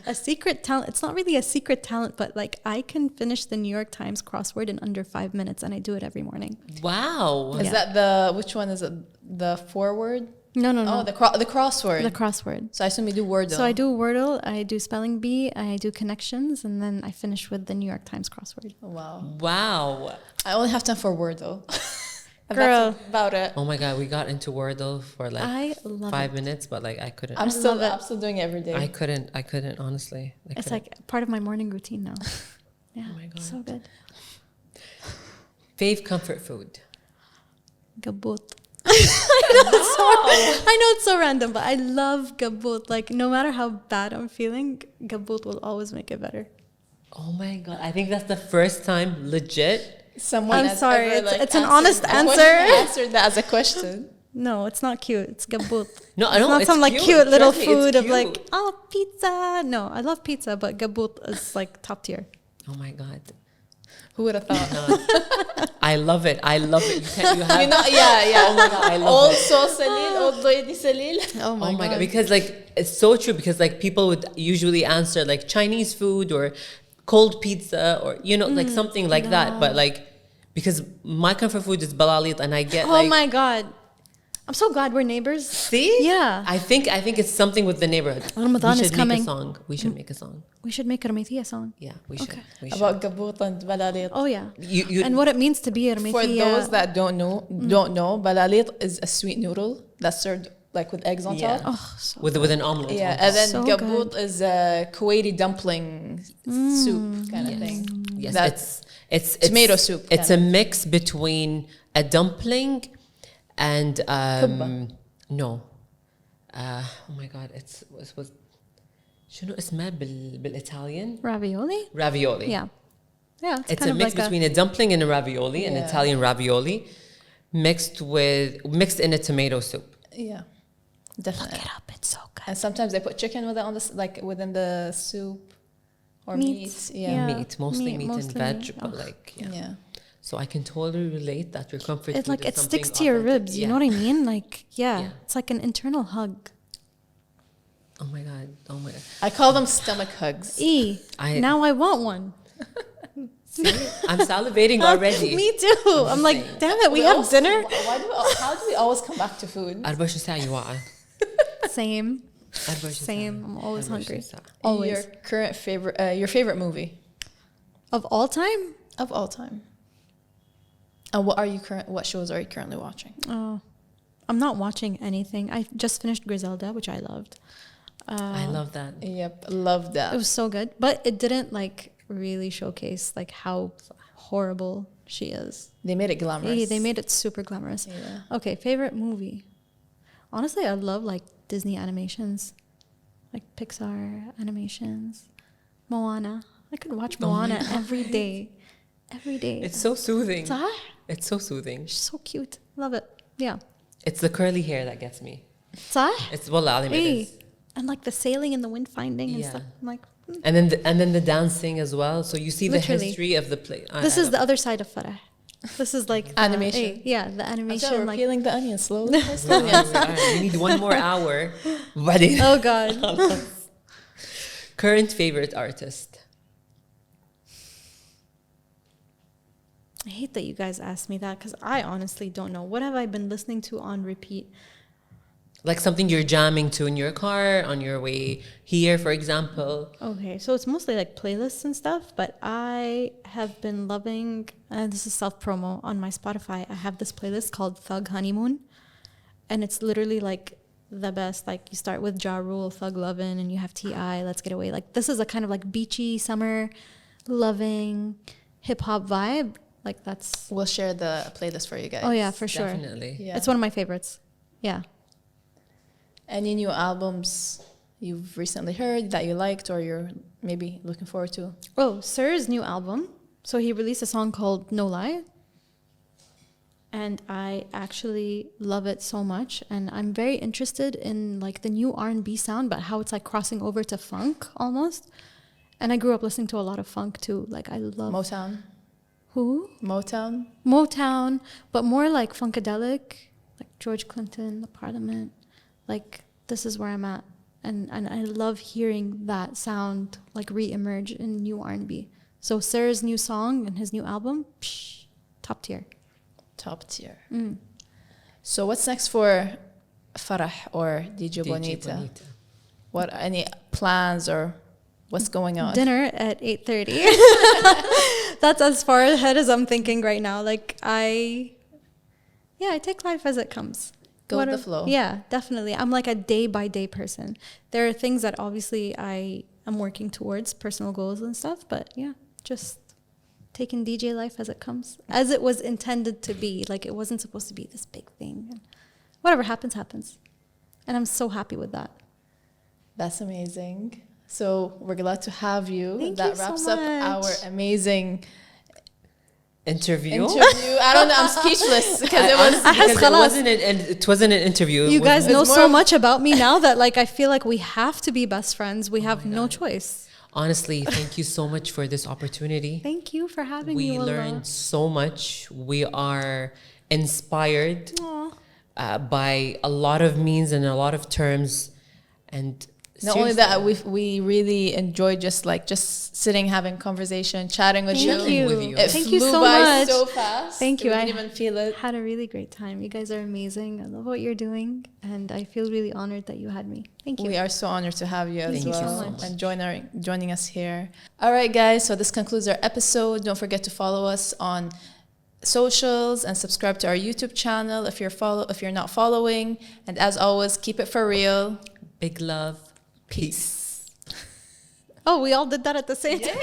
A secret talent. It's not really a secret talent, but like I can finish the New York Times crossword in under 5 minutes, and I do it every morning. Wow. Is that which one is it? The forward? No. Oh, the crossword. The crossword. So I assume you do Wordle. So I do Wordle, I do spelling bee, I do connections, and then I finish with the New York Times crossword. Wow. Wow. I only have time for Wordle. And Girl. that's about it. Oh my God, we got into Wordle for like I love 5 minutes, but like I couldn't. I'm love it. still doing it every day. I couldn't, honestly. It's like part of my morning routine now. Yeah, Oh my God. so good. Fave comfort food. Gabut. I know it's so random, but I love gabut. Like no matter how bad I'm feeling, gabut will always make it better. Oh my God, I think that's the first time legit. Someone I'm has sorry, ever, it's an answered honest the answer. question- Answered that as a question. No, it's not cute. It's gabut. No, I It's know not it's some like cute. cute little Trust me, it's food of cute. like, oh, pizza. No, I love pizza, but gabut is like top tier. Oh my God. Who would have thought? I love it. I love it. You have. You know, yeah. Oh my God, I love Old it. so salil, old doydi salil. Oh Oh my God, because like it's so true, because like people would usually answer like Chinese food or cold pizza or like something like that, but like because my comfort food is balalit and I get Oh my God. I'm so glad we're neighbors. see, Yeah. I think it's something with the neighborhood. Ramadan we is should coming. Make a song. We should make a song. We should make a Ramithia song. Yeah, we should. Okay. We should. About gabut and balalit. Oh yeah. You And what it means to be a Ramithia. For those that don't know, balalit is a sweet noodle that's served like with eggs on Yeah. top. Oh, so with an omelet. Yeah, on and top. then So gabut good. is a Kuwaiti dumpling soup kind of thing. Yes, That's it's tomato soup, It's kind a mix between a dumpling and Kubba. no. Oh my God, it was شنو اسمها بالإيطاليan? ravioli? Ravioli. Yeah. Yeah. It's kind a of mix like between a dumpling and a ravioli, an Yeah. Italian ravioli, mixed in a tomato soup. Yeah, Look definitely. it up. It's so good. And sometimes they put chicken with it on this, like within the soup or meat. Yeah. Yeah. Meat, mostly meat and mostly veg, meat. but Oh. like Yeah. So I can totally relate that your comfort It food like is it something sticks to your authentic. ribs. You know what I mean? Like Yeah. it's like an internal hug. Oh my God. Oh my God. I call them stomach hugs. Now I want one. See, I'm salivating already. Me too. I'm like, saying. damn it, we have always- dinner. How do we always come back to food? 24 ساعة يوعى. Same. 24 ساعة. Same. I'm always 24 hungry. ساعة. Always. Your favorite movie Of all time? of all time. And what shows are you currently watching? Oh, I'm not watching anything. I just finished Griselda, which I loved. I love that. Yep, love that. It was so good, but it didn't like really showcase like how horrible she is. They made it glamorous. They made it super glamorous. Yeah. Okay, favorite movie. Honestly, I love like Disney animations, like Pixar animations. Moana. I could watch Oh my Moana God. every day. Every day. It's so soothing. صح? It's so soothing. She's so cute. Love it. Yeah. It's the curly hair that gets me. صح? It's والله العظيم it Hey. is. And like the sailing and the wind finding and Yeah. stuff. I'm like, And then the dancing as well. So you see the Literally. history of the play. this is the other side of Farah. This is like the- Animation. hey, yeah, the I'm animation. sorry, we're Like, peeling the onion slowly. We need one more hour. وبعدين oh God. Current favorite artist. I hate that you guys asked me that because I honestly don't know. What have I been listening to on repeat? Like something you're jamming to in your car on your way here, for example. Okay, so it's mostly like playlists and stuff, but I have been loving, and this is self promo on my Spotify. I have this playlist called Thug Honeymoon, and it's literally like the best. Like you start with Ja Rule, Thug Lovin', and you have T.I., Let's Get Away. Like this is a kind of like beachy, summer, loving, hip hop vibe. Like that's, We'll share the playlist for you guys. oh yeah, for sure. Definitely. Yeah. It's one of my favorites. Yeah. Any new albums you've recently heard that you liked or you're maybe looking forward to? Oh, Sir's new album. So he released a song called No Lie. and I actually love it so much. And I'm very interested in like the new R&B sound, but how it's like crossing over to funk almost. And I grew up listening to a lot of funk too. Like I love Motown. Who? Motown, but more like funkadelic, like George Clinton, the Parliament. Like this is where I'm at, and I love hearing that sound like re-emerge in new R&B. So Sir's new song and his new album, top tier. Top tier. So what's next for Farah or DJ Bonita? What, any plans or what's going on? Dinner at 8:30. That's as far ahead as I'm thinking right now. Like I take life as it comes. Go with the flow. Yeah, definitely. I'm like a day by day person. There are things that obviously I am working towards, personal goals and stuff, but yeah, just taking DJ life as it comes, as it was intended to be. Like it wasn't supposed to be this big thing. Whatever happens, happens. And I'm so happy with that. That's amazing. So we're glad to have you. Thank that you wraps so up much. our amazing interview. I don't know. I'm speechless because it wasn't an interview. You guys know so much about me now that like I feel like we have to be best friends. We have no choice. Honestly, thank you so much for this opportunity. Thank you for having me. We learned so much. We are inspired by a lot of means and a lot of terms. And not only that, we really enjoyed just sitting, having conversation, chatting with you. It Thank flew you so by much. so fast. Thank you. I didn't even feel it. Had a really great time. You guys are amazing. I love what you're doing, and I feel really honored that you had me. Thank you. We are so honored to have you as well. Thank you so much. And joining us here. All right, guys. So this concludes our episode. Don't forget to follow us on socials and subscribe to our YouTube channel if you're not following. And as always, keep it for real. Big love. Peace. Oh, we all did that at the same time.